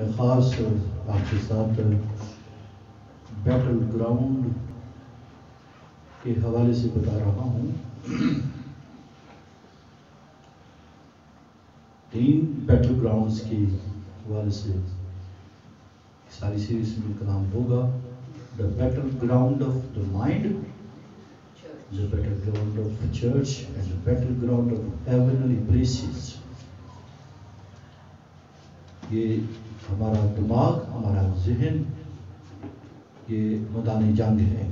میں خاص آپ کے ساتھ بیٹل گراؤنڈ کے حوالے سے بتا رہا ہوں. 3 بیٹل گراؤنڈز کے حوالے سے ساری سیریز میں کلام ہوگا. The battleground of the mind, the battleground of the church, and the battleground of heavenly places. یہ ہمارا دماغ، ہمارا ذہن، یہ میدان جنگ ہے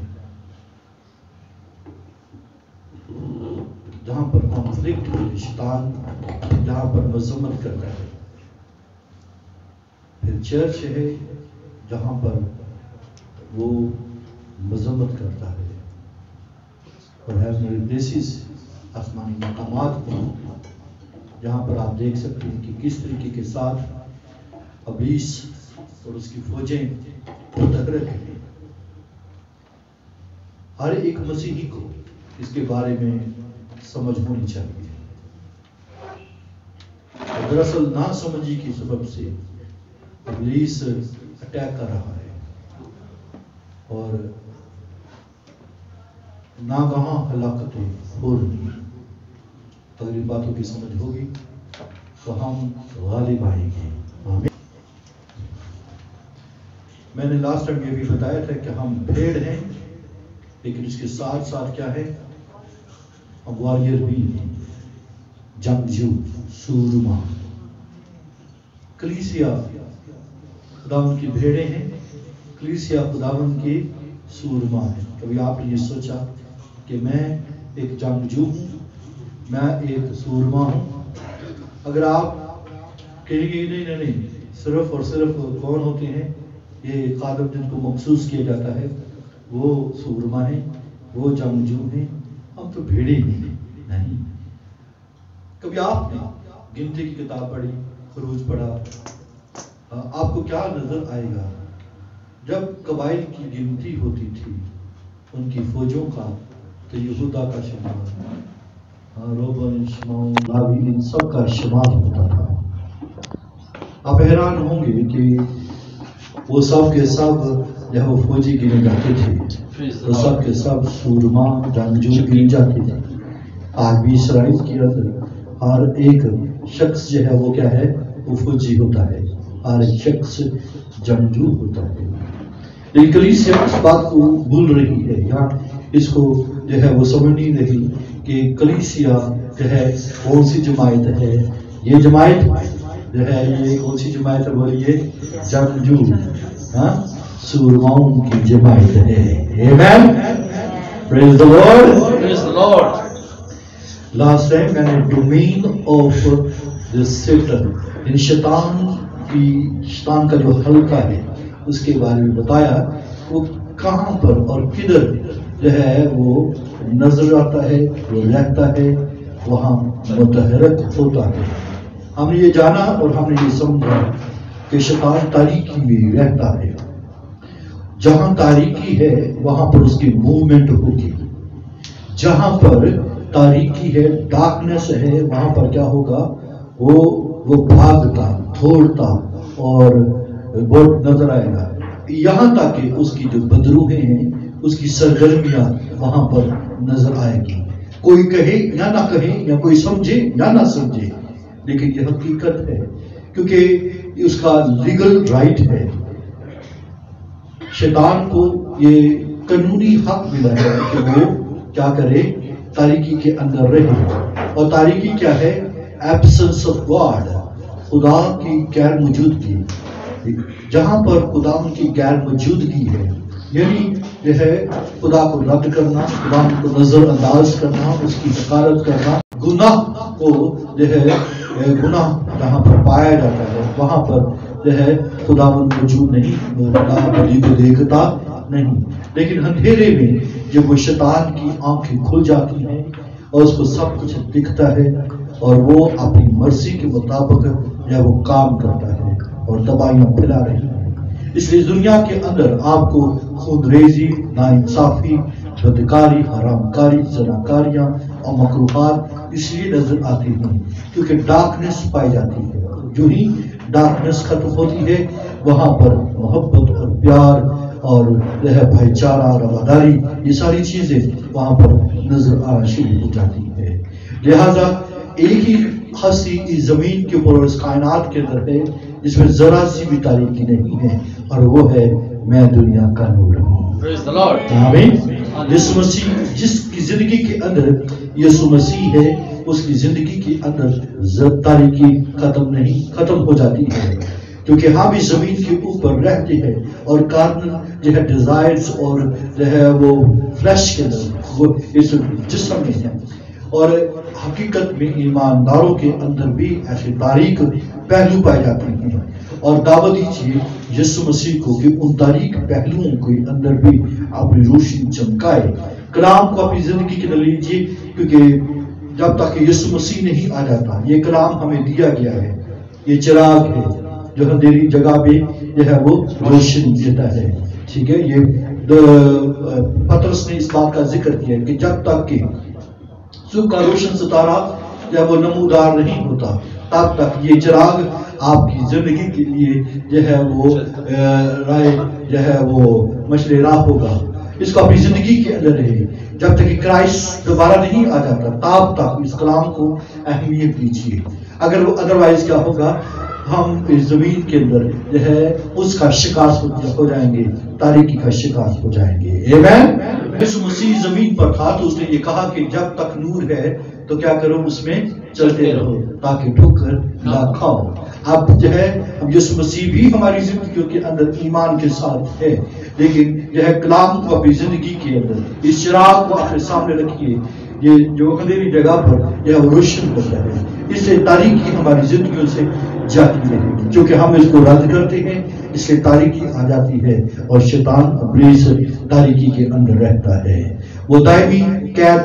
جہاں پر کانفلکٹ شیطان جہاں پر مذمت کرتا ہے. پھر چرچ ہے جہاں پر وہ مذمت کرتا ہے. اور ہیونلی پلیسز، آسمانی مقامات ہیں جہاں پر آپ دیکھ سکتے ہیں کہ کس طریقے کے ساتھ ابلیس اور اس کی فوجیں متحرک ہیں. ہر ایک مسیحی کو اس کے بارے میں سمجھ ہونی چاہیے. دراصل نہ سمجھی کی سبب سے ابلیس اٹیک کر رہا ہے اور ناگہاں ہلاکتیں ہو رہی ہیں. اگر ان باتوں کی سمجھ ہوگی تو ہم غالب آئیں گے. آمین. میں نے لاسٹ ٹائم یہ بھی بتایا تھا کہ ہم بھیڑ ہیں، لیکن اس کے ساتھ ساتھ کیا ہے، ہم واریر بھی ہیں، جنگجو، سورما. کلیسیا خداوند کی بھیڑیں ہیں، کلیسیا خداوند کی سورما ہے. کبھی آپ نے یہ سوچا کہ میں ایک جنگجو ہوں، میں ایک سورما ہوں؟ اگر آپ کہیں گے نہیں، صرف اور صرف کون ہوتے ہیں یہ خادم جن کو مخصوص کیا جاتا ہے، وہ سورما ہیں، وہ جنگجو ہیں، ہم تو بھیڑے ہیں. نہیں. کبھی آپ نے گنتی کی کتاب پڑھی، خروج پڑھا، آپ کو کیا نظر آئے گا؟ جب قبائل کی گنتی ہوتی تھی ان کی فوجوں کا، تو یہودا کا شمار، روبن، شمعون، لاوی، ان سب کا شمار ہوتا تھا. آپ حیران ہوں گے کہ وہ سب کے سب جب وہ فوجی گنے جاتے تھے وہ سب کے سب سورما جنگجو گنے جاتے تھے. آج بھی اسرائیل کی اندر ہر ایک شخص جو ہے وہ کیا ہے، وہ فوجی ہوتا ہے، ہر ایک شخص جنگجو ہوتا ہے. لیکن کلیسیا اس بات کو بھول رہی ہے، یا اس کو جو ہے وہ سمجھ نہیں رہی کہ کلیسیا جو ہے کون سی جماعت ہے. یہ جماعت جو ہے یہ کون سی جماعت ہے؟ بولیے، جنگجو، سورماؤں کی جماعت ہے. آمین. پریز دی لارڈ. پریز دی لارڈ. لاسٹ ٹائم میں نے ڈومین آف دی سیٹن، شیطان کا جو حلقہ ہے اس کے بارے میں بتایا. وہ کہاں پر اور کدھر جو ہے وہ نظر آتا ہے، وہ رہتا ہے، وہاں متحرک ہوتا ہے. ہم نے یہ جانا اور ہم نے یہ سمجھا کہ شیطان تاریکی میں رہتا ہے. جہاں تاریکی ہے وہاں پر اس کی موومنٹ ہوگی. جہاں پر تاریکی ہے، ڈارکنیس ہے، وہاں پر کیا ہوگا، وہ بھاگتا، دوڑتا اور بہت نظر آئے گا. یہاں تک کہ اس کی جو بدروہیں ہیں، اس کی سرگرمیاں وہاں پر نظر آئے گی. کوئی کہے یا نہ کہے، یا کوئی سمجھے یا نہ سمجھے، لیکن یہ حقیقت ہے کیونکہ اس کا لیگل رائٹ ہے. شیطان کو یہ قانونی حق ملا ہے کہ وہ کیا کرے، تاریکی کے اندر رہے. اور تاریکی کیا ہے؟ ایبسنس آف گاڈ، خدا کی غیر موجودگی. جہاں پر خدا کی غیر موجودگی ہے، یعنی جو ہے خدا کو رد کرنا، خدا کو نظر انداز کرنا، اس کی حقارت کرنا. گناہ کو جو ہے، گناہ جہاں پر پایا جاتا ہے وہاں پر جو ہے خدا موجود نہیں، خدا بلی کو دیکھتا نہیں. لیکن اندھیرے میں جب وہ شیطان کی آنکھیں کھل جاتی ہیں اور اس کو سب کچھ دکھتا ہے اور وہ اپنی مرضی کے مطابق جو وہ کام کرتا ہے اور تباہیاں پھیلا رہی ہیں. اس لیے دنیا کے اندر آپ کو خون ریزی، ناانصافی، بدکاری، حرام کاری، زناکاریاں اور مکروہات اس لیے نظر آتی ہیں کیونکہ ڈارکنیس پائی جاتی ہے. جو ہی ڈارکنس ختم ہوتی ہے، وہاں پر محبت اور پیار اور جو ہے بھائی چارہ، رواداری، یہ ساری چیزیں وہاں پر نظر آنا شروع ہو جاتی ہے۔ لہذا ایک ہی ہستی اس زمین کے اوپر اور اس کائنات کے اندر ہے جس میں ذرا سی بھی تاریکی نہیں ہے، اور وہ ہے میں دنیا کا نور ہوں۔ آمین۔ یسوع مسیح جس کی زندگی کے اندر یسوع مسیح ہے، اس کی زندگی کے اندر تاریکی ختم ہو جاتی ہے، کیونکہ ہم اس زمین کے اوپر رہتے ہیں اور کارن جو ہے ڈیزائرز اور جو ہے وہ فلیش کے اندر وہ اس جسم میں ہے، اور حقیقت میں ایمانداروں کے اندر بھی ایسے تاریک پہلو پائے جاتے ہیں، اور دعوت دیجیے یسوع مسیح کو کہ ان تاریک پہلوؤں کے اندر بھی اپنی روشنی چمکائے۔ کلام کو اپنی زندگی کے اندر لیجیے، کیونکہ جب تک کہ یسوع مسیح نہیں آ جاتا، یہ کلام ہمیں دیا گیا ہے، یہ چراغ ہے جو اندھیری جگہ پہ جو ہے وہ روشنی دیتا ہے۔ ٹھیک ہے، یہ پطرس نے اس بات کا ذکر کیا کہ جب تک کہ صبح کا روشن ستارہ جب وہ نمودار نہیں ہوتا، تب تک یہ چراغ آپ کی زندگی کے لیے جو ہے وہ رائے جو ہے وہ مشعل راہ ہوگا۔ اس کو اپنی زندگی کے اندر رہے، جب تک کہ کرائسٹ دوبارہ نہیں آ جاتا تب تک اس کلام کو اہمیت دیجیے۔ اگر وہ ادروائز کیا ہوگا، ہم اس زمین کے اندر جو ہے اس کا شکار ہو جائیں گے، تاریکی کا شکار ہو جائیں گے۔ آمین۔ یسوع مسیح زمین پر تھا تو اس نے یہ کہا کہ جب تک نور ہے تو کیا کرو، اس میں چلتے رہو تاکہ ٹھوکر نہ کھاؤ۔ اب جو ہے یسوع مسیح بھی ہماری زندگیوں کے اندر ایمان کے ساتھ ہے، لیکن جو ہے کلام کو اپنی زندگی کے اندر اس چراغ کو اپنے سامنے رکھیے، یہ جو اندھیری جگہ پر جو ہے وہ روشن کرتا ہے، اس سے تاریکی ہماری زندگیوں سے جاتی ہے، کیونکہ ہم اس کو رد کرتے ہیں، اس سے تاریکی آ جاتی ہے اور شیطان ابلیس تاریکی کے اندر رہتا ہے۔ وہ دائمی قید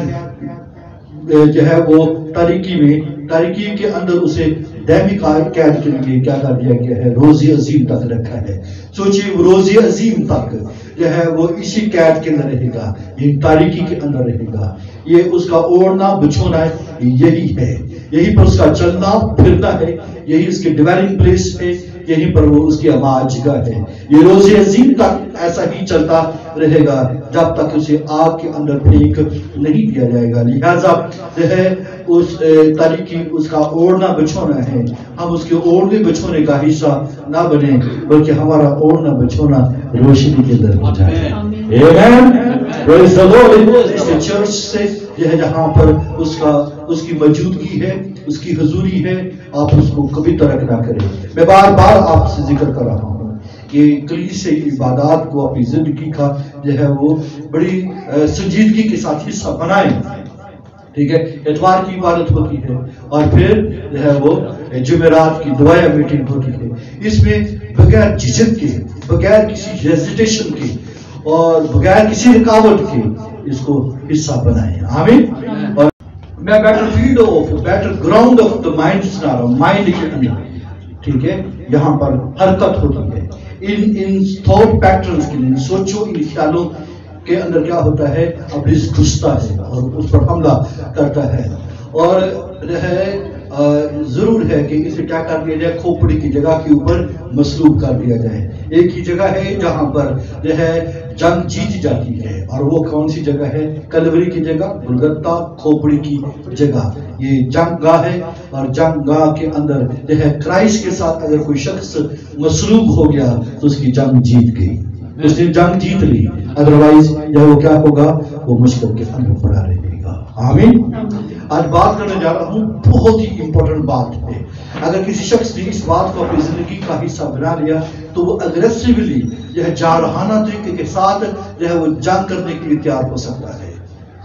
جو ہے وہ تاریکی کے اندر اسے دائمی قید کے لیے کیا کر دیا گیا ہے، روزی عظیم تک رکھا ہے۔ سوچئے وہ روزی عظیم تک جو ہے وہ اسی قید کے اندر رہے گا، یہ تاریکی کے اندر رہے گا، یہ اس کا اوڑھنا بچھونا یہی ہے، یہی پر اس کا چلنا پھرنا ہے، یہی اس کی ڈویلنگ پلیس ہے، یہیں پر وہ اس کی آباد جگہ ہے۔ یہ روز عظیم تک ایسا ہی چلتا رہے گا جب تک اسے آگ کے اندر پھینک نہیں دیا جائے گا۔ لہذا جو ہے اس تاریکی اس کا اوڑھنا بچھونا ہے، ہم اس کے اوڑھنے بچھونے کا حصہ نہ بنے، بلکہ ہمارا اوڑھنا بچھونا روشنی کے اندر ہو جائے۔ آمین۔ پریز دی لارڈ۔ اس چرچ سے یہ ہے جہاں پر اس کی موجودگی ہے، اس کی حضوری ہے، آپ اس کو کبھی ترک نہ کریں۔ میں بار بار آپ سے ذکر کر رہا ہوں کہ کلیسے عبادات کو اپنی زندگی کا جو ہے وہ بڑی سنجیدگی کے ساتھ حصہ بنائیں۔ ٹھیک ہے، اتوار کی عبادت ہوتی ہے اور پھر جو ہے وہ جمعرات کی دعائیں میٹنگ ہوتی ہے، اس میں بغیر جھجک کے، بغیر کسی ہیزیٹیشن کے اور بغیر کسی رکاوٹ کے اس کو حصہ بنائیں۔ آمین۔ اور میں better ground of the mind سنا رہا ہوں، مائنڈ کے اندر، ٹھیک ہے، یہاں پر حرکت ہوتی ہے، ان تھاٹ پیٹرنز کے لیے، سوچو ان خیالوں کے اندر کیا ہوتا ہے، ابلیس گھستا ہے اور اس پر حملہ کرتا ہے، اور جو ہے ضرور ہے کہ اسے کیا کر دیا جائے، کھوپڑی کی جگہ کے اوپر مصلوب کر دیا جائے۔ ایک ہی جگہ ہے جہاں پر جو ہے جنگ جیتی جاتی ہے، اور وہ کون سی جگہ ہے، کلوری کی جگہ، گلگتہ کھوپڑی کی جگہ، یہ جنگ گاہ ہے، اور جنگ گاہ کے اندر جو ہے کرائسٹ کے ساتھ اگر کوئی شخص مصلوب ہو گیا تو اس کی جنگ جیت گئی، اس نے جنگ جیت لی، ادروائز وہ کیا ہوگا، وہ مشکل کے اندر پڑا رہے گا۔ آمین۔ آج بات کرنے جا رہا ہوں، بہت ہی امپورٹنٹ بات ہے۔ اگر کسی شخص نے اس بات کو اپنی زندگی کا حصہ بنا لیا تو وہ اگریسیولی جو ہے جارحانہ طریقے کے ساتھ جو ہے وہ جنگ کرنے کے لیے تیار ہو سکتا ہے،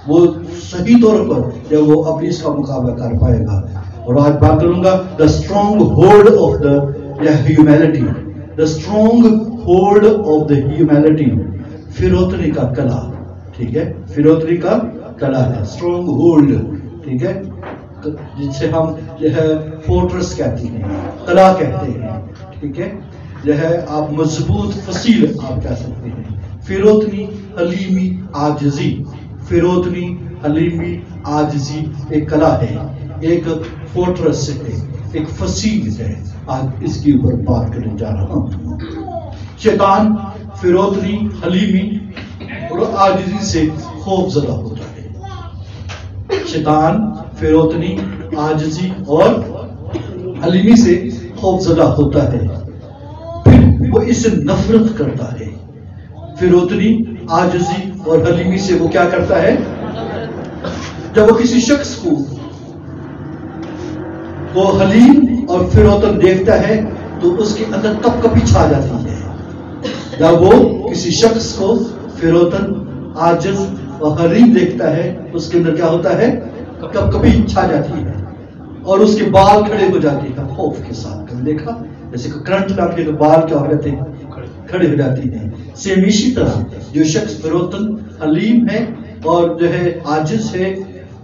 وہ صحیح طور پر جو ہے وہ ابلیس کا مقابلہ کر پائے گا۔ اور آج بات کروں گا the strong hold of the humanity، the strong hold of the humanity، فروتنی کا کلا، ٹھیک ہے، فروتنی کا کلا ہے، strong hold، ٹھیک ہے، جس سے ہم جو ہے فورٹرس کہتے ہیں، قلعہ کہتے ہیں، ٹھیک ہے، جو ہے آپ مضبوط فصیل آپ کہہ سکتے ہیں، فروتنی حلیمی عاجزی، فروتنی حلیمی عاجزی ایک قلعہ ہے، ایک فورٹرس ہے، ایک فصیل ہے، آج اس کے اوپر بات کرنے جا رہا ہوں۔ شیطان فروتنی، حلیمی اور عاجزی سے خوف زدہ ہوتا ہے۔ شیطان فروتنی، عاجزی اور حلیمی سے خوف زدہ ہوتا ہے، پھر وہ اس سے نفرت کرتا ہے۔ فروتنی، عاجزی اور حلیمی سے وہ کیا کرتا ہے؟ جب وہ کسی شخص کو حلیم اور فروتن دیکھتا ہے تو اس کے اندر کپ کپی چھا جاتی ہے۔ جب وہ کسی شخص کو فروتن، عاجز اور حلیم دیکھتا ہے اس کے اندر کیا ہوتا ہے؟ کپ کپی چھا جاتی ہے اور اس کے بال کھڑے ہو جاتے ہیں خوف کے ساتھ۔ کبھی دیکھا جیسے کرنٹ لگتے تو بال کیا ہو جاتے ہیں؟ کھڑے ہو جاتی ہیں۔ سیم اسی طرح جو شخص فروتن، حلیم ہے اور جو ہے عاجز ہے،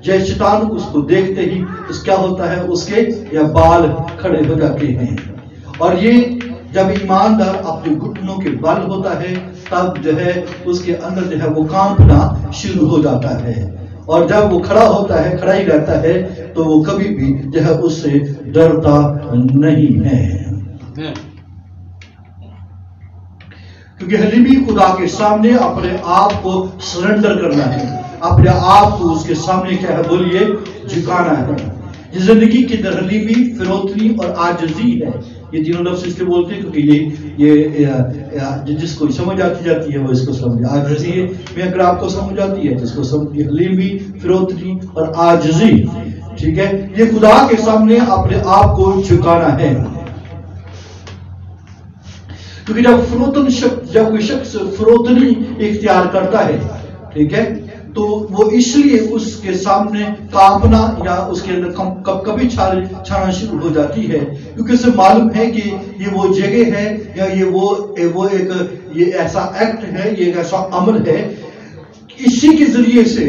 جیسے شیطان اس کو دیکھتے ہی اس کیا ہوتا ہے؟ اس کے یا بال کھڑے ہو جاتے ہیں۔ اور یہ جب ایماندار اپنے گھٹنوں کے بل ہوتا ہے تب جو ہے اس کے اندر جو ہے وہ کانپنا شروع ہو جاتا ہے، اور جب وہ کھڑا ہوتا ہے، کھڑا ہی رہتا ہے، تو وہ کبھی بھی جو ہے اس سے ڈرتا نہیں ہے، کیونکہ حلیمی خدا کے سامنے اپنے آپ کو سرنڈر کرنا ہے، اپنے آپ کو اس کے سامنے کیا ہے؟ بولیے جھکانا ہے۔ یہ زندگی کی در حلیمی، فروتنی اور عاجزی ہے۔ یہ تینوں لفظ اس لیے بولتے ہیں کیونکہ یہ جس کو سمجھ آتی جاتی ہے وہ اس کو سمجھ عاجزی ہے، میں اگر آپ کو سمجھ آتی ہے جس کو سمجھ حلیمی، فروتنی اور عاجزی، ٹھیک ہے، یہ خدا کے سامنے اپنے آپ کو جھکانا ہے۔ کیونکہ جب کوئی شخص فروتنی اختیار کرتا ہے، ٹھیک ہے، تو وہ اس لیے اس کے سامنے کانپنا یا اس کے اندر کبھی چھانا شروع ہو جاتی ہے، کیونکہ اسے معلوم ہے کہ یہ وہ جگہ ہے یا یہ ایسا ایکٹ ہے، یہ ایک ایسا عمل ہے، اسی کے ذریعے سے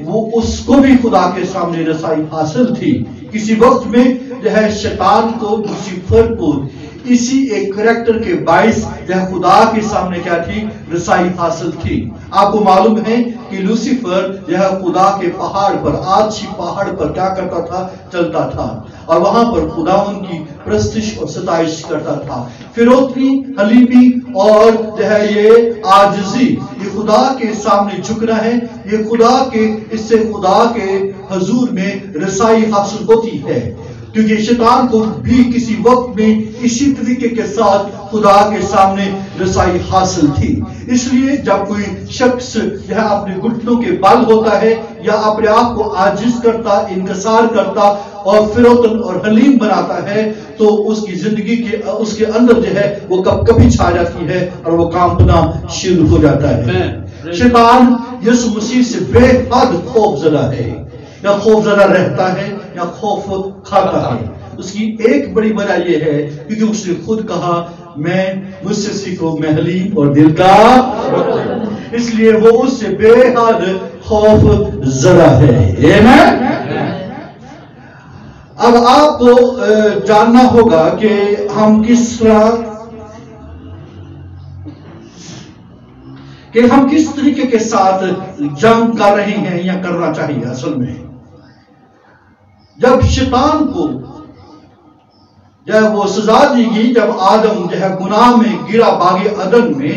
وہ اس کو بھی خدا کے سامنے رسائی حاصل تھی۔ کسی وقت میں جو ہے شیطان کو، لوسیفر کو اسی ایک کریکٹر کے باعث جو ہے خدا کے سامنے کیا تھی؟ رسائی حاصل تھی۔ آپ کو معلوم ہے کہ لوسیفر جو ہے خدا کے پہاڑ پر، آتشی پہاڑ پر کیا کرتا تھا؟ چلتا تھا، اور وہاں پر خدا ان کی پرستش اور ستائش کرتا تھا۔ فروتنی، حلیمی اور جو ہے یہ عاجزی، یہ خدا کے سامنے جھکنا ہے، یہ اس سے خدا کے حضور میں رسائی حاصل ہوتی ہے، کیونکہ شیطان کو بھی کسی وقت میں اسی طریقے کے ساتھ خدا کے سامنے رسائی حاصل تھی۔ اس لیے جب کوئی شخص جو ہے اپنے گھٹنوں کے بل ہوتا ہے یا اپنے آپ کو عاجز کرتا، انکسار کرتا اور فروتن اور حلیم بناتا ہے، تو اس کی زندگی کے اس کے اندر جو ہے وہ کبھی چھا جاتی ہے اور وہ کانپنا شروع ہو جاتا ہے۔ شیطان یسوع مسیح سے بے حد خوف زدہ ہے، یا خوف زدہ رہتا ہے یا خوف کھاتا ہے۔ اس کی ایک بڑی وجہ یہ ہے کیونکہ اس نے خود کہا مجھ سے سیکھو، میں حلیم اور دل کا، اس لیے وہ اس سے بے حد خوف زدہ ہے۔ آمین۔ اب آپ کو جاننا ہوگا کہ ہم کس طریقے کے ساتھ جنگ کر رہے ہیں یا کرنا چاہیے۔ اصل میں جب شیطان کو جب وہ سزا دی گئی، جب آدم جو ہے گناہ میں گرا باغ عدن میں،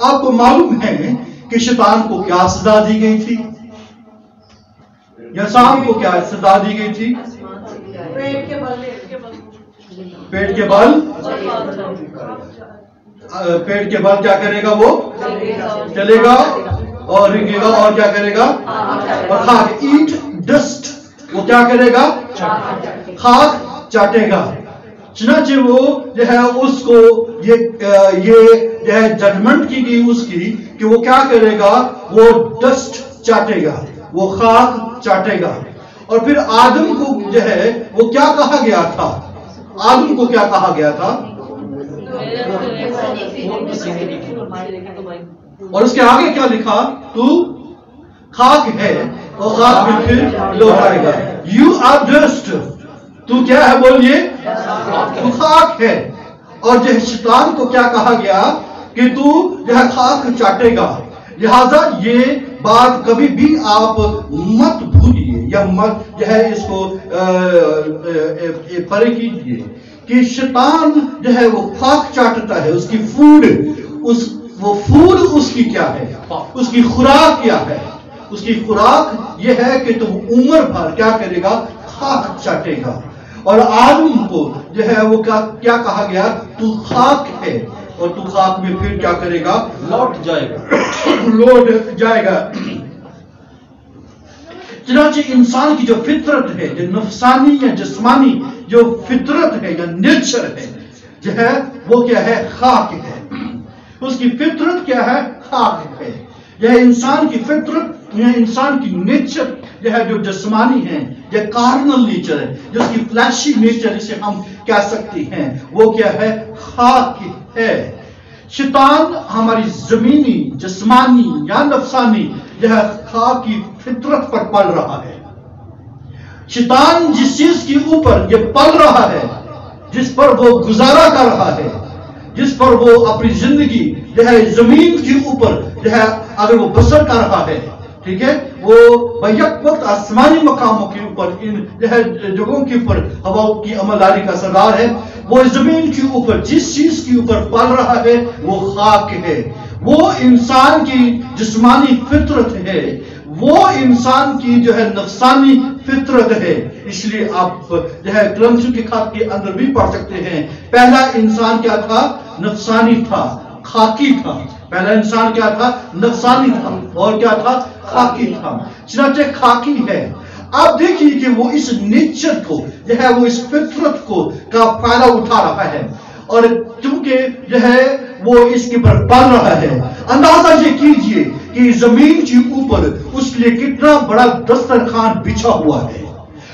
آپ کو معلوم ہے کہ شیطان کو کیا سزا دی گئی تھی؟ انسان کو کیا سزا دی گئی تھی؟ پیٹ کے بل، پیٹ کے بل کیا کرے گا؟ وہ چلے گا اور رنگے گا، اور کیا کرے گا؟ اور خاک، ایٹ ڈسٹ، وہ کیا کرے گا؟ خاک چاٹے گا۔ چنانچہ وہ جو ہے اس کو یہ جو ہے ججمنٹ کی گئی اس کی کہ وہ کیا کرے گا؟ وہ ڈسٹ چاٹے گا، وہ خاک چاٹے گا۔ اور پھر آدم کو جو ہے وہ کیا کہا گیا تھا؟ آدم کو کیا کہا گیا تھا؟ اور اس کے آگے کیا لکھا؟ تو خاک ہے اور خاک میں پھر لوٹائے گا۔ یو آر ڈسٹ، تو کیا ہے؟ بولیے، تو خاک ہے۔ اور جو شیطان کو کیا کہا گیا کہ تو جو ہے خاک چاٹے گا۔ لہذا یہ بات کبھی بھی آپ مت بھولیے یا مت جو ہے اس کو پرے کیجیے کہ شیطان جو ہے وہ خاک چاٹتا ہے، اس کی فوڈ، وہ فوڈ اس کی کیا ہے، اس کی خوراک کیا ہے؟ اس کی خوراک یہ ہے کہ تم عمر بھر کیا کرے گا؟ خاک چاٹے گا۔ اور آدم کو جو ہے وہ کیا کہا گیا؟ تو خاک ہے، اور تو خاک میں پھر کیا کرے گا؟ لوٹ جائے گا، لوٹ جائے گا۔ چنانچہ انسان کی جو فطرت ہے، جو نفسانی یا جسمانی جو فطرت ہے یا نیچر ہے جو ہے وہ کیا ہے؟ خاک ہے۔ اس کی فطرت کیا ہے؟ خاک ہے۔ یہ انسان کی فطرت، یہ انسان کی نیچر جو ہے جو جسمانی ہے، یہ کارنل نیچر ہے، جس کی فلیشی نیچر جسے ہم کہہ سکتے ہیں، وہ کیا ہے؟ خاک ہے۔ شیطان ہماری زمینی، جسمانی یا نفسانی جو ہے خاک کی فطرت پر پل رہا ہے۔ شیطان جس چیز کے اوپر یہ پل رہا ہے، جس پر وہ گزارا کر رہا ہے، جس پر وہ اپنی زندگی جو ہے زمین کے اوپر جو ہے اگر وہ بسر کر رہا ہے، ٹھیک ہے، وہ بیک وقت آسمانی مقاموں کے اوپر، ان جو ہے جگہوں کے اوپر ہوا کی عملداری کا سردار ہے، وہ زمین کے اوپر جس چیز کے اوپر پل رہا ہے وہ خاک ہے۔ وہ انسان کی جسمانی فطرت ہے، وہ انسان کی جو ہے نفسانی فطرت ہے۔ اس لیے آپ جو ہے کرنتھیوں کے خط کے اندر بھی پڑھ سکتے ہیں، پہلا انسان کیا تھا؟ نفسانی تھا، خاکی تھا۔ پہلا انسان کیا تھا؟ نفسانی تھا، اور کیا تھا؟ خاکی تھا۔ چنانچہ خاکی ہے۔ آپ دیکھیے کہ وہ اس نیچر کو جو ہے وہ اس فطرت کو کا فائدہ اٹھا رہا ہے، اور چونکہ جو ہے وہ اس کے پر پل رہا ہے۔ اندازہ یہ کیجئے کہ زمین کے اوپر اس کے لیے کتنا بڑا دسترخوان بچھا ہوا ہے،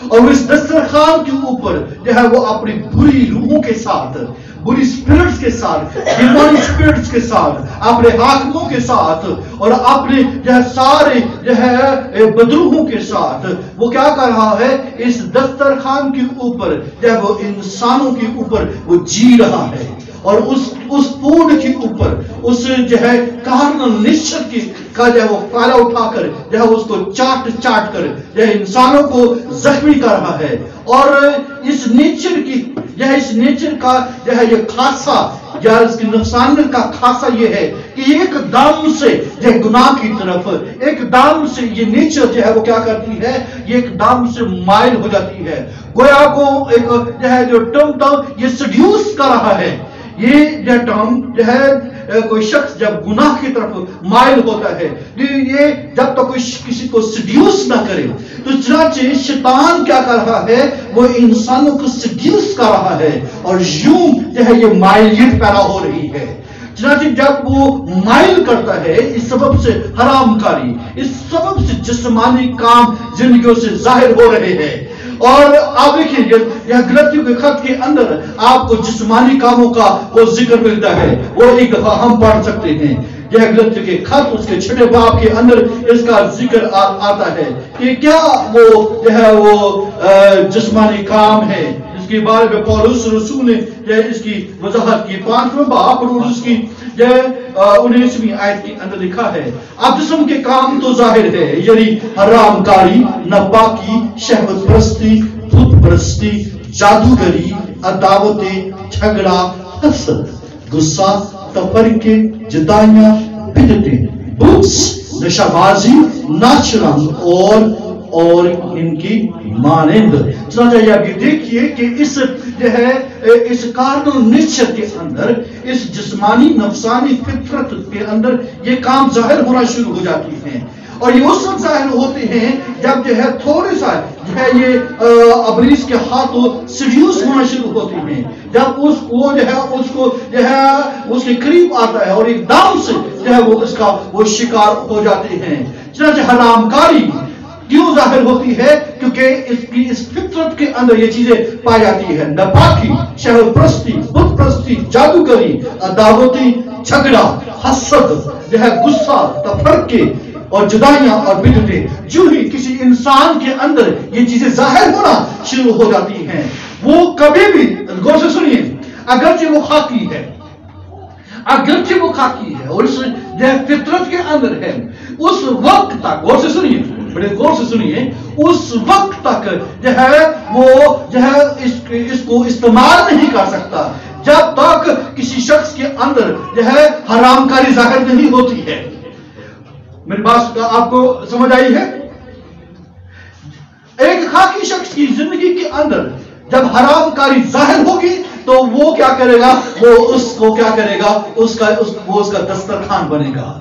اور اس دسترخوان کے اوپر جو ہے وہ اپنی بری روحوں کے ساتھ، بری سپرٹس کے ساتھ، ڈیمونک سپرٹس کے ساتھ، اپنے حاکموں کے ساتھ، اور اپنے جو ہے سارے جو ہے بدروحوں کے ساتھ وہ کیا کر رہا ہے؟ اس دسترخوان کے اوپر جو ہے وہ انسانوں کے اوپر وہ جی رہا ہے، اور اس فوڈ کے اوپر، اس جو ہے کارنل نیچر کی کا جو ہے وہ فائدہ اٹھا کر جو ہے اس کو چاٹ کر جو ہے انسانوں کو زخمی کر رہا ہے۔ اور اس نیچر کی جو ہے اس نیچر کا جو ہے یہ خاصہ یا اس کی نفسانیت کا خاصہ یہ ہے کہ ایک دم سے جو ہے گناہ کی طرف، ایک دم سے یہ نیچر جو ہے وہ کیا کرتی ہے؟ یہ ایک دم سے مائل ہو جاتی ہے۔ گویا کو ایک جو ہے جو ٹم یہ سیڈیوس کر رہا ہے۔ یہ جو ٹرم جو ہے کوئی شخص جب گناہ کی طرف مائل ہوتا ہے، یہ جب تک کوئی کسی کو سیڈیوس نہ کرے، تو چنانچہ شیطان کیا کر رہا ہے؟ وہ انسانوں کو سیڈیوس کر رہا ہے، اور یوں جو ہے یہ مائلیت پیدا ہو رہی ہے۔ چنانچہ جب وہ مائل کرتا ہے، اس سبب سے حرام کاری، اس سبب سے جسمانی کام زندگیوں سے ظاہر ہو رہے ہیں۔ اور آپ دیکھیں یہ غلطیوں کے خط کے اندر آپ کو جسمانی کاموں کا وہ ذکر ملتا ہے، وہ ایک دفعہ ہم پڑھ سکتے ہیں۔ یہ غلطیوں کے خط اس کے 6 باب کے اندر اس کا ذکر آتا ہے کہ کیا وہ جو ہے وہ جسمانی کام ہے، جس کے بارے میں پولس رسول نے اس کی وضاحت کی 5واں باب اور اس کی 19ویں آیت کے اندر لکھا ہے، اب جسم کے کام تو ظاہر ہے، یعنی حرام کاری، ناپاکی، شہوت پرستی، بت پرستی، جادوگری، عداوتیں، جھگڑا، حسد، غصہ، تفرقے، جدائیاں، بدعتیں، بغض، نشہ بازی، ناچ رنگ اور ان کی مانند۔ چنانچہ یہ دیکھیے کہ اس جو ہے اس کارنل نیچر کے اندر، اس جسمانی نفسانی فطرت کے اندر یہ کام ظاہر ہونا شروع ہو جاتی ہیں، اور یہ اس وقت ظاہر ہوتے ہیں جب جو ہے تھوڑے سا جو ہے یہ ابلیس کے ہاتھوں سیڈیوس ہونا شروع ہوتے ہیں، جب وہ جو ہے اس کو جو ہے اس کے قریب آتا ہے اور ایک دم سے جو ہے وہ اس کا وہ شکار ہو جاتے ہیں۔ چنانچہ حرام کاری کیوں ظاہر ہوتی ہے؟ کیونکہ اس فطرت کے اندر یہ چیزیں پائی جاتی ہے، ناپاکی، شہوت پرستی، بت پرستی، جادوگری، عداوتی، جھگڑا، حسد، جو ہے غصہ، تفرقے اور جدائیاں اور بدعتیں۔ جو ہی کسی انسان کے اندر یہ چیزیں ظاہر ہونا شروع ہو جاتی ہیں، وہ کبھی بھی، غور سے سنیے، اگرچہ وہ خاکی ہے، اگرچہ وہ خاکی ہے اور اس فطرت کے اندر ہے، اس وقت تک، غور سے سنیے، بڑے غور سے سنیے، اس وقت تک جو ہے وہ جو ہے اس کو استعمال نہیں کر سکتا جب تک کسی شخص کے اندر جو ہے حرام کاری ظاہر نہیں ہوتی ہے۔ میری بات آپ کو سمجھ آئی ہے؟ ایک خاکی شخص کی زندگی کے اندر جب حرام کاری ظاہر ہوگی تو وہ کیا کرے گا؟ وہ اس کو کیا کرے گا؟ وہ اس کا دسترخوان بنے گا۔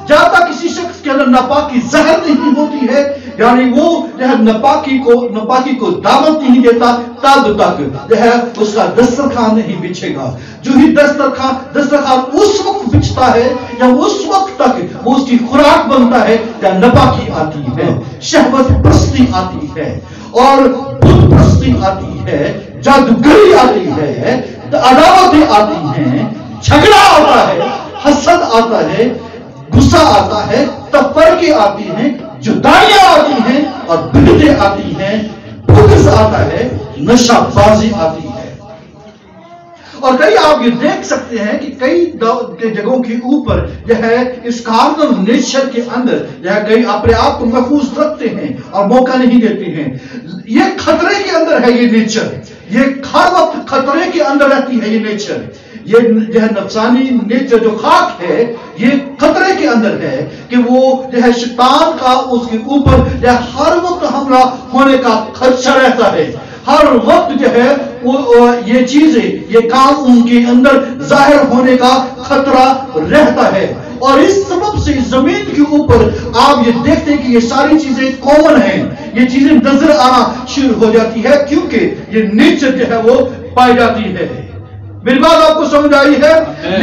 جب تک کسی شخص کے اندر ناپاکی ظاہر نہیں ہوتی ہے، یعنی وہ جو ہے ناپاکی کو دعوت نہیں دیتا، تب تک جو ہے اس کا دسترخوان نہیں بچھے گا۔ جو ہی دسترخوان اس وقت بچتا ہے یا اس وقت تک وہ اس کی خوراک بنتا ہے یا ناپاکی آتی ہے، شہوت پرستی آتی ہے اور بت پرستی آتی ہے، جادوگری آتی ہے، عداوتیں آتی ہیں، جھگڑا آتا ہے، حسد آتا ہے، غصہ آتا ہے، تفرقے آتی ہیں، جدائیاں آتی ہیں اور بدعتیں آتی ہیں، بغض آتا ہے، نشہ بازی آتی ہے۔ اور کئی آپ یہ دیکھ سکتے ہیں کہ کئی جگہوں کے اوپر جو ہے اس کارنل نیچر کے اندر جو ہے کئی اپنے آپ کو محفوظ رکھتے ہیں اور موقع نہیں دیتے ہیں۔ یہ خطرے کے اندر ہے یہ نیچر، یہ ہر وقت خطرے کے اندر رہتی ہے یہ نیچر۔ یہ جو ہے نفسانی نیچر جو خاک ہے یہ خطرے کے اندر ہے کہ وہ جو ہے شیطان کا اس کے اوپر جو ہے ہر وقت حملہ ہونے کا خدشہ رہتا ہے، ہر وقت جو ہے یہ چیزیں یہ کام ان کے اندر ظاہر ہونے کا خطرہ رہتا ہے۔ اور اس سبب سے زمین کے اوپر آپ یہ دیکھتے ہیں کہ یہ ساری چیزیں کامن ہیں، یہ چیزیں نظر آنا شروع ہو جاتی ہے کیونکہ یہ نیچر جو ہے وہ پائی جاتی ہے۔ میری بات آپ کو سمجھ آئی ہے؟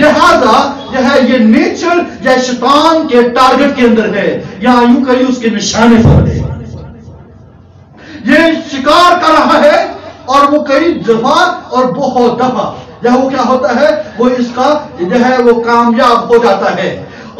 لہذا جو ہے یہ نیچر جو شیطان کے ٹارگٹ کے اندر ہے، یہاں یوں کہیں اس کے نشانے پر ہے، یہ شکار کر رہا ہے اور وہ کئی دفعہ اور بہت دفعہ جو وہ کیا ہوتا ہے وہ اس کا جو ہے وہ کامیاب ہو جاتا ہے،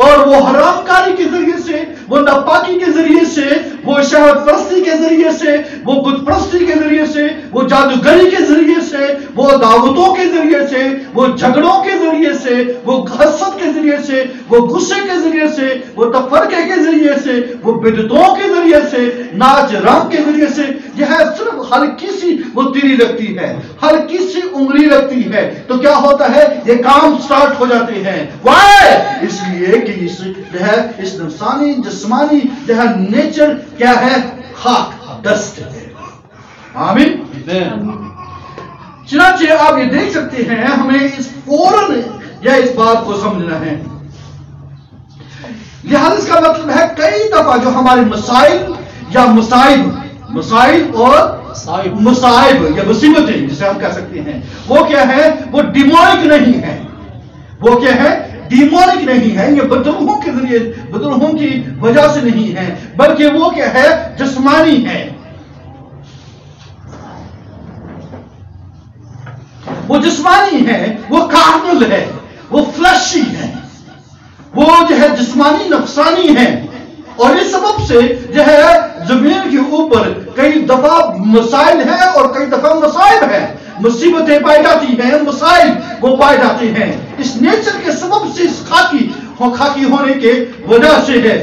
اور وہ حرام کاری کے ذریعے سے، وہ ناپاکی کے ذریعے سے، وہ شہوت پرستی کے ذریعے سے، وہ بت پرستی کے ذریعے سے، وہ جادوگری کے ذریعے سے، وہ دعوتوں کے ذریعے سے، وہ جھگڑوں کے ذریعے سے، وہ حسد کے ذریعے سے، وہ غصے کے ذریعے سے، وہ تفرقے کے ذریعے سے، وہ بدعتوں کے ذریعے سے، ناچ رنگ کے ذریعے سے، یہ ہے صرف ہلکی سی وہ تیری لگتی ہے، ہلکی سی انگلی لگتی ہے تو کیا ہوتا ہے یہ کام سٹارٹ ہو جاتے ہیں۔ وائے؟ اس لیے کہ اس نفسانی جسمانی جو ہے نیچر کیا ہے؟ خاک، ڈسٹ ہے۔ آمین۔ چنانچہ آپ یہ دیکھ سکتے ہیں ہمیں اس فوراً یا اس بات کو سمجھنا ہے، لہذا اس کا مطلب ہے کئی دفعہ جو ہمارے مسائل یا مسائل اور مصائب یا مصیبتیں جسے ہم کہہ سکتے ہیں وہ کیا ہے؟ وہ ڈیمونک نہیں ہے، وہ کیا ہے؟ ڈیمونک نہیں ہے، یہ بدروحوں کے ذریعے بدروحوں کی وجہ سے نہیں ہے بلکہ وہ کیا ہے؟ جسمانی ہے، وہ جسمانی ہے، وہ کارنل ہے، وہ فلیشی ہے، وہ جو ہے جسمانی نفسانی ہے۔ اور اس سبب سے جو ہے زمین کے اوپر کئی دفعہ مسائل ہیں اور کئی دفعہ مصائب ہیں، مصیبتیں پائی جاتی ہیں، مسائل وہ پائے جاتے ہیں، اس نیچر کے سبب سے، اس خاکی ہونے کے وجہ سے ہے۔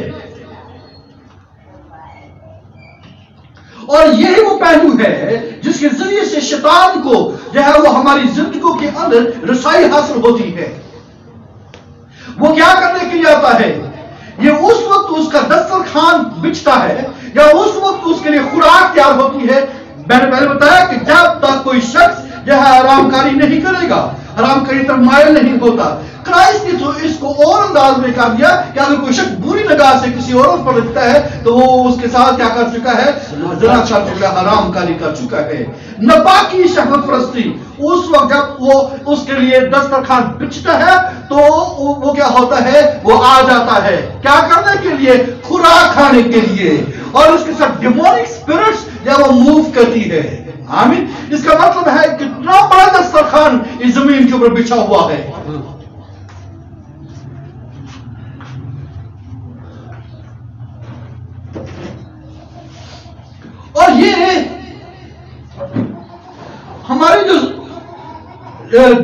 اور یہی وہ پہلو ہے جس کے ذریعے سے شیطان کو جو ہے وہ ہماری زندگیوں کے اندر رسائی حاصل ہوتی ہے۔ وہ کیا کرنے کے لیے آتا ہے؟ یہ اس وقت اس کا دسترخوان بچتا ہے یا اس وقت اس کے لیے خوراک تیار ہوتی ہے۔ میں نے پہلے بتایا کہ جب تک کوئی شخص جو ہے حرام کاری نہیں کرے گا، حرام کاری طرف مائل نہیں ہوتا، کرائسٹ نے تو اس کو اور انداز میں کر دیا کہ اگر کوئی شخص بری نگاہ سے کسی اور پر دیکھتا ہے تو وہ اس کے ساتھ کیا کر چکا ہے؟ زنا کر چکا ہے، حرام کاری کر چکا ہے۔ ناپاکی، شہوت پرستی، اس وقت جب وہ اس کے لیے دسترخوان بچتا ہے تو وہ کیا ہوتا ہے؟ وہ آ جاتا ہے کیا کرنے کے لیے؟ خوراک کھانے کے لیے، اور اس کے ساتھ ڈیمونک اسپرٹس جب وہ موو کرتی ہے۔ آمین۔ اس کا مطلب ہے کتنا بڑا دسترخوان اس زمین کے اوپر بچھا ہوا ہے۔ اور یہ ہمارے جو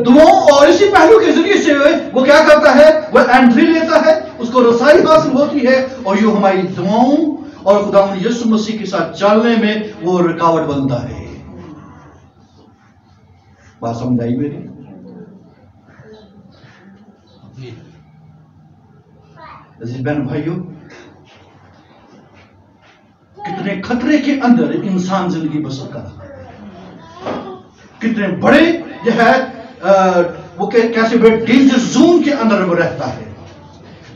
دعاؤں اور اسی پہلو کے ذریعے سے وہ کیا کرتا ہے؟ وہ انٹری لیتا ہے، اس کو رسائی حاصل ہوتی ہے، اور یہ ہماری دعاؤں اور خداوند یسوع مسیح کے ساتھ چلنے میں وہ رکاوٹ بنتا ہے. بات سمجھ آئی میری؟ عزیز بہن بھائیوں، کتنے خطرے کے اندر انسان زندگی بسر کر رہا ہے، کتنے بڑے جو ہے وہ کیسے بڑے ڈینجر زون کے اندر وہ رہتا ہے،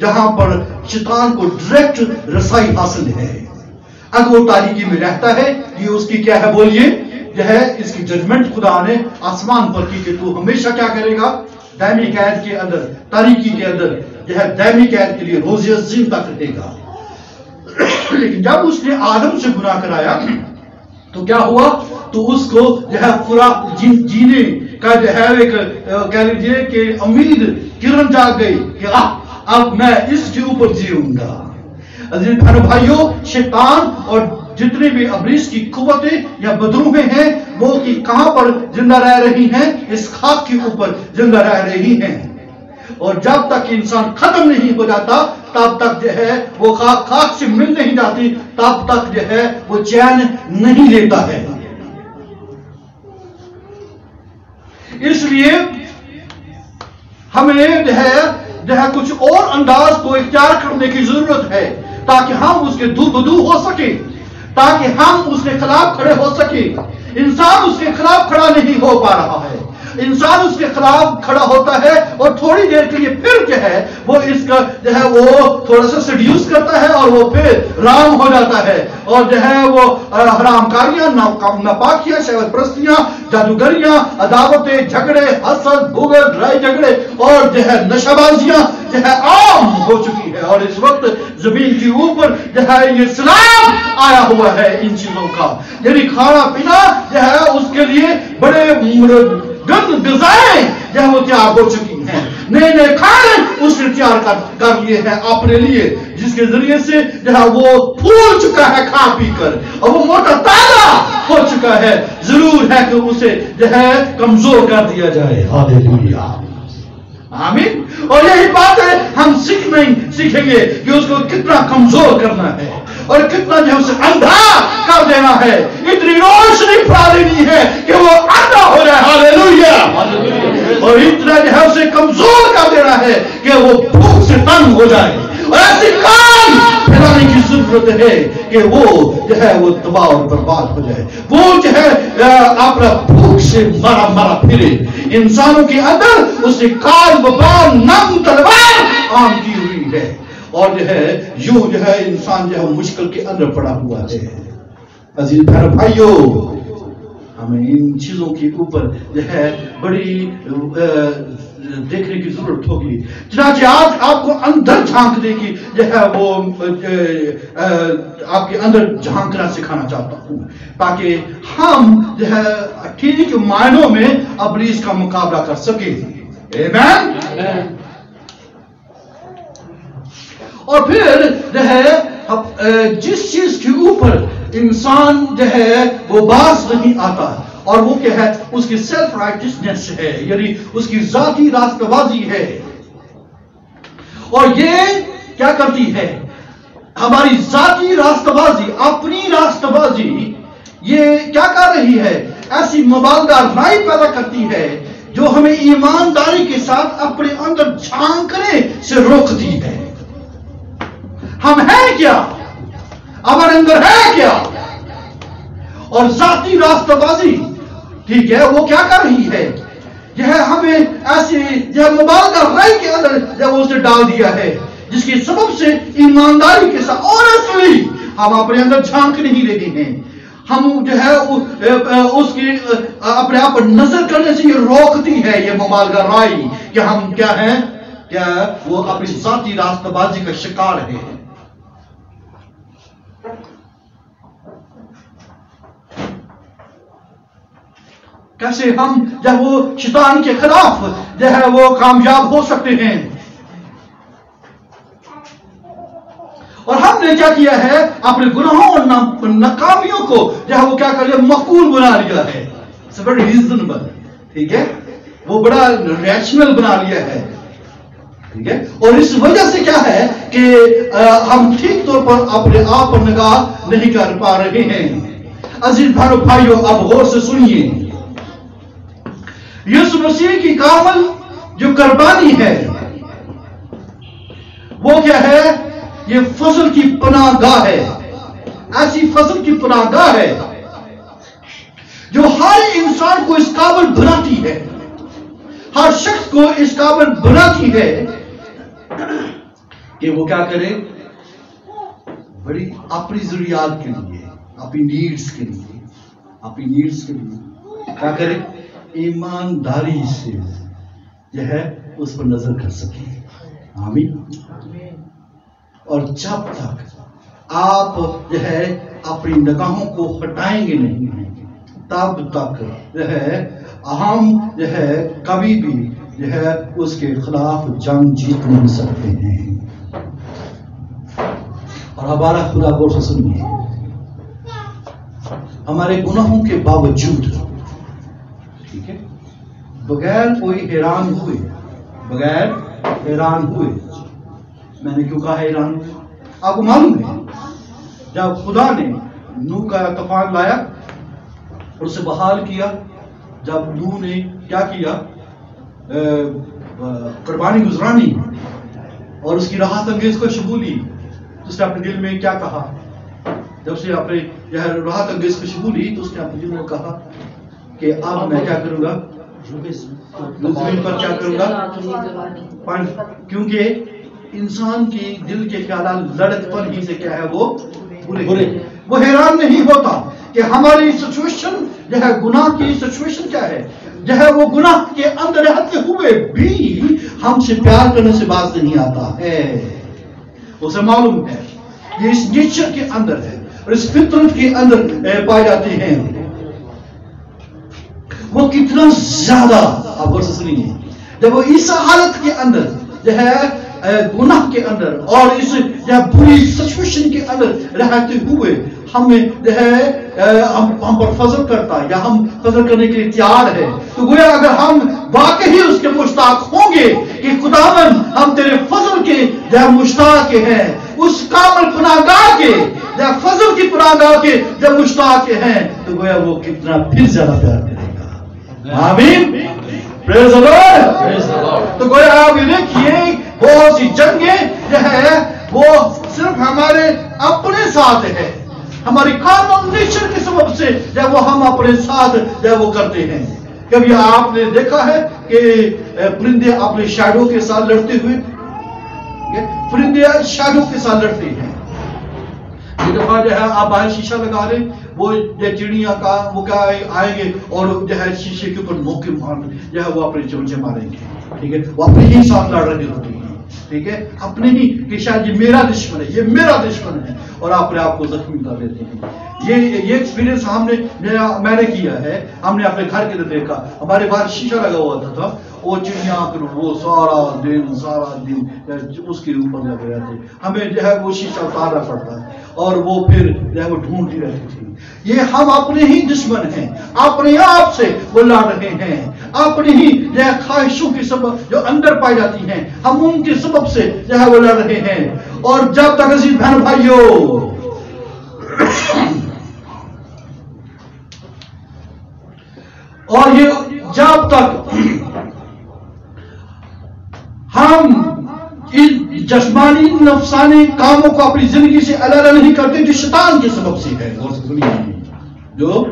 جہاں پر شیطان کو ڈائریکٹ رسائی حاصل ہے. اگر وہ تاریکی میں رہتا ہے، یہ اس کی کیا ہے بولیے، جو ہے اس کی ججمنٹ خدا نے آسمان پر کی کہ تو ہمیشہ کیا کرے گا، دائمی قید کے اندر، تاریکی کے اندر جو ہے دائمی قید کے لیے روزی عظیم تک رہے گا. لیکن جب اس نے آدم سے گناہ کرایا تو کیا ہوا، تو اس کو جو ہے پورا جینے کا جو ہے ایک کہہ لیجیے کہ امید کرن جاگ گئی کہ اب میں اس کے اوپر جیوں گا. عزیز بہنوں بھائیوں، شیطان اور جتنے بھی ابلیس کی قوتیں یا بدروہیں ہیں وہ کہاں پر زندہ رہ رہی ہیں، اس خاک کے اوپر زندہ رہ رہی ہیں. اور جب تک انسان ختم نہیں ہو جاتا تب تک جو ہے وہ خاک سے مل نہیں جاتی، تب تک جو ہے وہ چین نہیں لیتا ہے. اس لیے ہمیں جو ہے کچھ اور انداز کو اختیار کرنے کی ضرورت ہے تاکہ ہم اس کے بدو ہو سکے، تاکہ ہم اس کے خلاف کھڑے ہو سکے. انسان اس کے خلاف کھڑا نہیں ہو پا رہا ہے. انسان اس کے خلاف کھڑا ہوتا ہے اور تھوڑی دیر کے لیے پھر جو ہے وہ اس کا جو ہے وہ تھوڑا سا سیڈیوس کرتا ہے اور وہ پھر رام ہو جاتا ہے اور جو ہے وہ حرام کاریاں، ناپاکیاں، شہوت پرستیاں، جادوگریاں، عداوتیں، جھگڑے، حسد، بغض، لڑائی جھگڑے اور جو ہے نشہ بازیاں جو ہے عام ہو چکی ہے. اور اس وقت زمین کے اوپر جو ہے یہ سلام آیا ہوا ہے ان چیزوں کا، یعنی کھانا پینا جو ہے اس کے لیے بڑے گند غذائیں جو ہے وہ تیار ہو چکی ہیں، نئے نئے کھانے اس نے تیار کر لیے ہیں اپنے لیے، جس کے ذریعے سے جو ہے وہ پھول چکا ہے کھا پی کر اور وہ موٹا تازہ ہو چکا ہے. ضرور ہے کہ اسے جو ہے کمزور کر دیا جائے. ہاللیلویا، آمین. اور یہی بات ہے ہم سیکھیں گے کہ اس کو کتنا کمزور کرنا ہے اور کتنا جو اسے اندھا کر دینا ہے، اتنی روشنی پھیلا دینی ہے کہ وہ اندھا ہو جائے. ہاللیلویا. اور اتنا جو ہے اسے کمزور کر دینا ہے کہ وہ بھوک سے تنگ ہو جائے. اور ایسی کام پھیلانے کی ضرورت ہے کہ وہ جو ہے وہ تباہ اور برباد ہو جائے. وہ جو ہے اپنا بھوک سے مرا پھرے. انسانوں کے اندر اس نے کال وبال نم تلوار عام کی ہوئی ہے اور جو ہے یوں جو ہے انسان جو ہے مشکل کے اندر پڑا ہوا ہے. عزیز بہن بھائیوں، ہمیں ان چیزوں کے اوپر جو ہے بڑی دیکھنے کی ضرورت ہوگی. چنانچہ آج آپ کو اندر جھانکنے کی جو ہے وہ آپ کے اندر جھانکنا سکھانا چاہتا ہوں تاکہ ہم جو ہے ٹھیک معنوں میں ابلیس کا مقابلہ کر سکیں. آمین. اور پھر جو ہے جس چیز کے اوپر انسان جو ہے وہ باز نہیں آتا اور وہ کیا ہے، اس کی سیلف رائٹسنس ہے، یعنی اس کی ذاتی راستہ بازی ہے. اور یہ کیا کرتی ہے، ہماری ذاتی راستہ بازی، اپنی راستہ بازی یہ کیا کر رہی ہے، ایسی مبالغہ رائے پیدا کرتی ہے جو ہمیں ایمانداری کے ساتھ اپنے اندر جھانکنے سے روکتی ہے. ہم ہیں کیا، ہمارے اندر ہے کیا. اور ذاتی راستہ بازی ٹھیک ہے وہ کیا کر رہی ہے، یہ ہے ہمیں ایسی جو مبالغہ رائے کے اندر جب اس نے ڈال دیا ہے جس کی سبب سے ایمانداری کے ساتھ آنیسٹلی ہم اپنے اندر جھانک نہیں رہے ہیں. ہم جو ہے اس کی اپنے آپ پر نظر کرنے سے یہ روکتی ہے یہ مبالغہ رائے کہ ہم کیا ہیں، کیا وہ اپنی ذاتی راستہ بازی کا شکار ہے. کیسے ہم جب وہ شیطان کے خلاف جو ہے وہ کامیاب ہو سکتے ہیں. اور ہم نے کیا کیا ہے، اپنے گناہوں اور ناکامیوں کو جو ہے وہ کیا کر لیا، معقول بنا لیا ہے. It's very reasonable. ٹھیک ہے، وہ بڑا ریشنل بنا لیا ہے. ٹھیک ہے. اور اس وجہ سے کیا ہے کہ ہم ٹھیک طور پر اپنے آپ پر نگاہ نہیں کر پا رہے ہیں. عزیز بھائیو اب غور سے سنیے. یسوع مسیح کی کامل جو قربانی ہے وہ کیا ہے؟ یہ فضل کی پناہ گاہ ہے. ایسی فضل کی پناہ گاہ ہے جو ہر انسان کو اس قابل بناتی ہے، ہر شخص کو اس قابل بناتی ہے کہ وہ کیا کرے؟ بڑی اپنی ضروریات کے لیے، اپنی نیڈز کے لیے کیا کرے؟ ایمانداری سے جو ہے اس پر نظر کر سکے. آمین. اور جب تک آپ جو ہے اپنی نگاہوں کو ہٹائیں گے نہیں، تب تک جو ہے ہم جو ہے کبھی بھی جو ہے اس کے خلاف جنگ جیت نہیں سکتے ہیں. اور ہمارا خدا غور سے سنیے، ہمارے گناہوں کے باوجود ٹھیک ہے بغیر کوئی حیران ہوئے میں نے کیوں کہا حیران ہوئے؟ آپ کو معلوم ہے جب خدا نے نوح کا طوفان لایا اور اسے بحال کیا، جب نوح نے کیا کیا؟ قربانی گزرانی اور اس کی راحت انگیز کو شبولی، اس نے اپنے دل میں کیا کہا؟ جب سے اپنے راحت انگیز کو شبولی تو اس نے اپنے دل میں کہا کہ اب میں کیا کروں گا؟ زمین پر کیا کروں گا؟ کیونکہ انسان کی دل کے خیالات لڑکپن ہی سے کیا ہے وہ برے. وہ حیران نہیں ہوتا کہ ہماری سچویشن جو ہے گناہ کی سچویشن کیا ہے، جو ہے وہ گناہ کے اندر رہتے ہوئے بھی ہم سے پیار کرنے سے باز نہیں آتا ہے. اسے معلوم ہے یہ اس نیچر کے اندر ہے اور اس فطرت کے اندر پائے جاتے ہیں. وہ کتنا زیادہ آپ غور سے سنیے، جب وہ اس حالت کے اندر جو ہے گناہ کے اندر اور اس بری سچویشن کے اندر رہتے ہوئے ہمیں جو ہے ہم پر فضل کرتا ہے یا ہم فضل کرنے کے لیے تیار ہے، تو گویا اگر ہم واقعی اس کے مشتاق ہوں گے کہ خداوند ہم تیرے فضل کے جو مشتاق ہیں، اس کامل پناہگاہ کے یا فضل کی پناہگاہ کے جب مشتاق ہیں، تو گویا وہ کتنا پھر زیادہ پیار کرے گا. آمین. پریز دی لارڈ. تو گویا آپ یہ دیکھیے بہت سی جنگیں جو ہے وہ صرف ہمارے اپنے ساتھ ہے، ہماری کارنل نیچر کے سبب سے جب وہ ہم اپنے ساتھ جب وہ کرتے ہیں. کبھی آپ نے دیکھا ہے کہ پرندے اپنے شیڈو کے ساتھ لڑتے ہوئے، پرندے شیڈو کے ساتھ لڑتے ہیں. ایک دفعہ جو ہے آپ باہر شیشہ لگا رہے، وہ چڑیاں کا وہ کیا آئیں گے اور جو ہے شیشے کے اوپر موقع مار جو ہے وہ اپنے چمچے ماریں گے. ٹھیک ہے، وہ اپنے ہی ساتھ لڑ رہے ہوتے ہیں. ٹھیک ہے، اپنے ہی کہ شاید یہ میرا دشمن ہے، یہ میرا دشمن ہے، اور اپنے آپ کو زخمی کر دیتے ہیں. یہ ایکسپیرینس میں نے کیا ہے. ہم نے اپنے گھر کے اندر دیکھا، ہمارے باہر شیشہ لگا ہوا تھا، وہ چڑیاں وہ سارا دن اس کے اوپر لگے رہتے. ہمیں جو ہے وہ شیشہ اتارنا پڑتا ہے اور وہ پھر جو ہے وہ ڈھونڈتی رہتی تھی. یہ ہم اپنے ہی دشمن ہیں، اپنے آپ سے وہ لڑ رہے ہیں، اپنی ہی جو ہے خواہشوں کی سبب جو اندر پائی جاتی ہیں، ہم ان کے سبب سے جو ہے وہ لڑ رہے ہیں. اور جب تک عزیز بہن بھائیوں اور یہ جب تک ہم ان جسمانی نفسانی کاموں کو اپنی زندگی سے علیحدہ نہیں کرتے جو شیطان کے سبب سے ہے، جو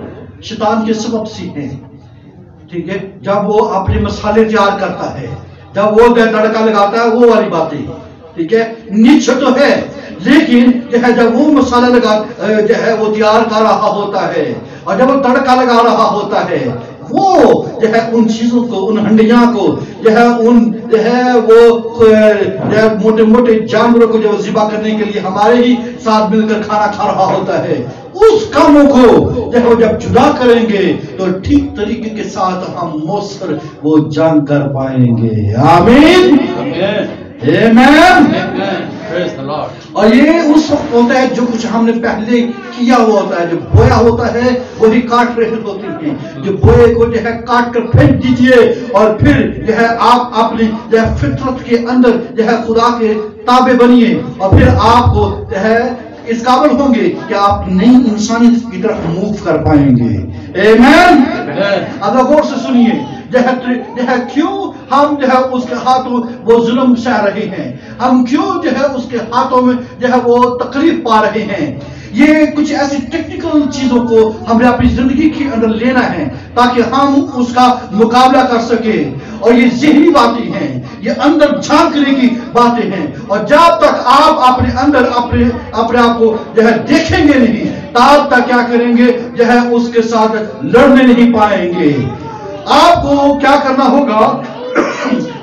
شیطان کے سبب سے ہے. ٹھیک ہے، جب وہ اپنے مسالے تیار کرتا ہے، جب وہ تڑکا لگاتا ہے، وہ والی باتیں. ٹھیک ہے، نیچے تو ہے لیکن جو ہے جب وہ مسالہ لگا جو ہے وہ تیار کر رہا ہوتا ہے اور جب وہ تڑکا لگا رہا ہوتا ہے، وہ جو ہے ان چیزوں کو، ان ہنڈیاں کو جو ہے ان جو ہے وہ موٹے موٹے جانوروں کو جو ذبح کرنے کے لیے ہمارے ہی ساتھ مل کر کھانا کھا رہا ہوتا ہے، اس کاموں کو جب جدا کریں گے تو ٹھیک طریقے کے ساتھ ہم مؤثر وہ جنگ کر پائیں گے. آمین. آمین. اور یہ اس وقت ہوتا ہے جو کچھ ہم نے پہلے کیا ہوا ہوتا ہے، جو بویا ہوتا ہے وہی کاٹ رہے ہوتے ہیں. جو بوئے کو جو ہے کاٹ کر پھینک دیجئے، اور پھر جو ہے آپ اپنی جو ہے فطرت کے اندر جو ہے خدا کے تابع بنیے، اور پھر آپ کو جو ہے اس قابل ہوں گے کہ آپ نئی انسانیت کی طرف موو کر پائیں گے. آمین. اب غور سے سنیے، جو ہے کیوں ہم جو ہے اس کے ہاتھوں وہ ظلم سہ رہے ہیں، ہم کیوں جو ہے اس کے ہاتھوں میں جو ہے وہ تکلیف پا رہے ہیں. یہ کچھ ایسی ٹیکنیکل چیزوں کو ہم نے اپنی زندگی کے اندر لینا ہے تاکہ ہم اس کا مقابلہ کر سکیں. اور یہ ذہنی باتیں ہیں، یہ اندر جھانکنے کی باتیں ہیں، اور جب تک آپ اپنے اندر اپنے آپ کو جو ہے دیکھیں گے نہیں، تب تک کیا کریں گے، جو ہے اس کے ساتھ لڑنے نہیں پائیں گے. آپ کو کیا کرنا ہوگا،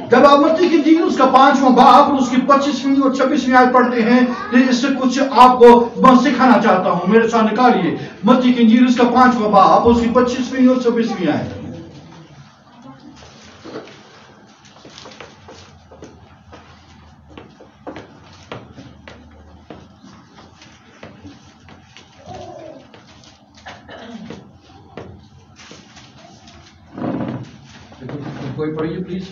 جب آپ متی کی انجیل اس کا 5واں باب اس کی 25ویں اور 26ویں آیت پڑھتے ہیں تو اس سے کچھ آپ کو میں سکھانا چاہتا ہوں. میرے ساتھ نکالیے متی کی انجیل اس کا 5واں باب اس کی 25ویں اور 26ویں آیت. کوئی پڑھیے پلیز.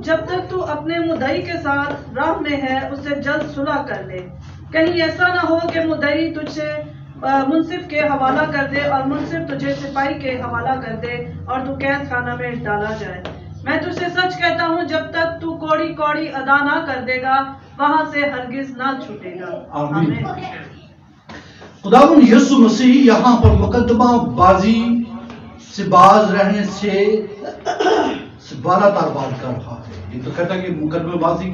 جب تک تو اپنے مدعی کے ساتھ راہ میں ہے اسے جلد صلح کر لے، کہیں ایسا نہ ہو کہ مدعی تجھ سے منصف کے حوالہ کر دے اور منصف تجھے سپاہی کے حوالہ کر دے اور تو قید خانہ میں ڈالا جائے. میں تجھ سے سچ کہتا ہوں جب تک تو کوڑی کوڑی ادا نہ کر دے گا وہاں سے ہرگز نہ چھوٹے گا. آمین. خداوند یسوع مسیح یہاں پر مقدمہ بازی سے باز رہنے سے بالا تار بات کر رہا ہے. یہ تو کہتا ہے کہ مقدمہ بازی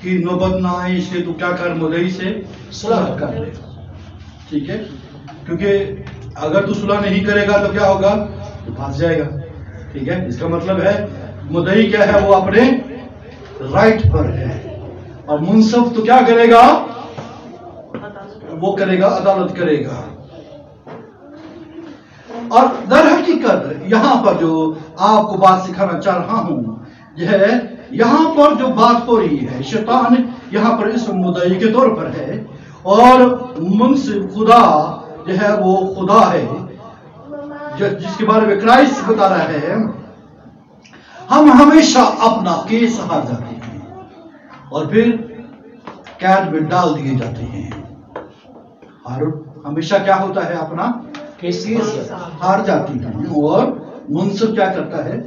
کی نوبت نہ آئے، اس لیے تو کیا کر مدعی سے صلح کر لے. ٹھیک ہے، کیونکہ اگر تو صلح نہیں کرے گا تو کیا ہوگا، تو پھنس جائے گا. ٹھیک ہے، اس کا مطلب ہے مدعی کیا ہے، وہ اپنے رائٹ پر ہے، اور منصف تو کیا کرے گا، وہ کرے گا، عدالت کرے گا. اور در حقیقت یہاں پر جو آپ کو بات سکھانا چاہ رہا ہوں یہ ہے، یہاں پر جو بات ہو رہی ہے، شیطان یہاں پر اس مدعی کے طور پر ہے، اور منصف خدا جو ہے وہ خدا ہے جس کے بارے میں کرائسٹ بتا رہا ہے. ہم ہمیشہ اپنا کیس ہار جاتے ہیں اور پھر قید میں ڈال دیے جاتے ہیں. اور ہمیشہ کیا ہوتا ہے، اپنا کیس ہار جاتی ہیں، اور منصف کیا کرتا ہے،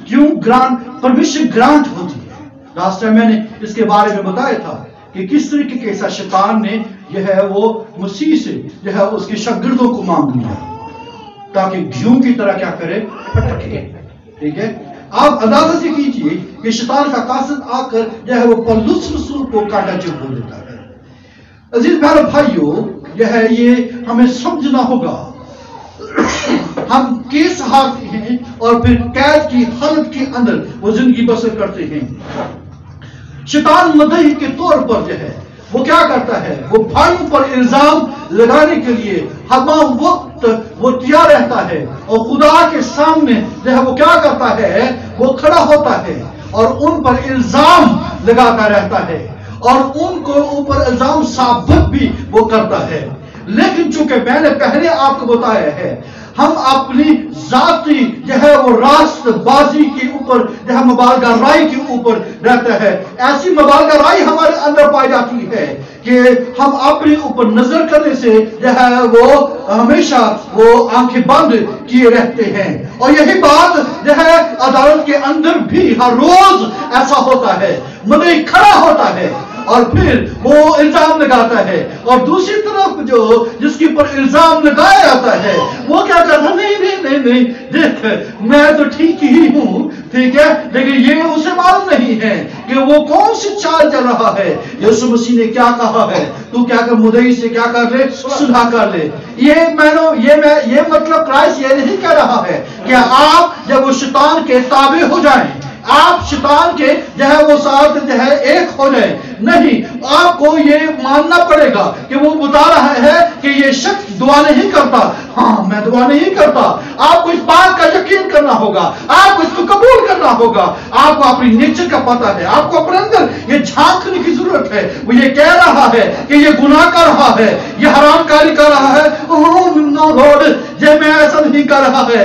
کیوں گرانٹ پرمیشن گرانٹ ہوتی ہے. لاسٹ ٹائم میں نے اس کے بارے میں بتایا تھا کہ کس طریقے کے ایسا شیطان نے جو ہے وہ مسیح سے جو ہے اس کے شاگردوں کو مانگ لیا تاکہ گھیوں کی طرح کیا کرے، پھٹکے. ٹھیک ہے، آپ عدالت سے کیجئے کہ شیطان کا قاصد آ کر جو ہے وہ پولس رسول کو کانٹا چپ ہو دیتا ہے. عزیز میرے بھائیوں، جو ہے یہ ہمیں سمجھنا ہوگا، ہم کیس ہارتے ہیں اور پھر قید کی حالت کے اندر وہ زندگی بسر کرتے ہیں. شیطان مدعی کے طور پر جو ہے وہ کیا کرتا ہے، وہ بھائیوں پر الزام لگانے کے لیے تمام وقت وہ تیار رہتا ہے، اور خدا کے سامنے جو ہے وہ کیا کرتا ہے، وہ کھڑا ہوتا ہے اور ان پر الزام لگاتا رہتا ہے، اور ان کو اوپر الزام ثابت بھی وہ کرتا ہے. لیکن چونکہ میں نے پہلے آپ کو بتایا ہے، ہم اپنی ذاتی جو ہے وہ راست بازی کے اوپر جو ہے مبالغہ رائی کے اوپر رہتا ہے. ایسی مبالغہ رائی ہمارے اندر پائی جاتی ہے کہ ہم اپنے اوپر نظر کرنے سے جو ہے وہ ہمیشہ وہ آنکھیں بند کیے رہتے ہیں. اور یہی بات جو ہے عدالت کے اندر بھی ہر روز ایسا ہوتا ہے. مدعی کھڑا ہوتا ہے اور پھر وہ الزام لگاتا ہے، اور دوسری طرف جو جس کے اوپر الزام لگایا جاتا ہے وہ کیا کرتا ہے، نہیں دیکھ میں تو ٹھیک ہی ہوں. ٹھیک ہے، لیکن یہ اسے معلوم نہیں ہے کہ وہ کون سی چال چل رہا ہے. یسوع مسیح نے کیا کہا ہے، تو کیا کر مدعی سے کیا کر لے، صلح کر لے. یہ مطلب کرائسٹ یہ نہیں کہہ رہا ہے کہ آپ جب وہ شیطان کے تابع ہو جائیں، آپ شیطان کے جو ہے وہ ساتھ جو ہے ایک ہو جائیں، نہیں، آپ کو یہ ماننا پڑے گا کہ وہ بتا رہا ہے کہ یہ شخص دعا نہیں کرتا، ہاں میں دعا نہیں کرتا۔ آپ کو اس بات کا یقین کرنا ہوگا، آپ کو اس کو قبول کرنا ہوگا۔ آپ کو اپنی نیچر کا پتہ ہے، آپ کو اپنے اندر یہ جھانکنے کی ضرورت ہے۔ وہ یہ کہہ رہا ہے کہ یہ گناہ کر رہا ہے، یہ حرام کاری کر رہا ہے، نو لارڈ یہ میں ایسا نہیں کر رہا ہے۔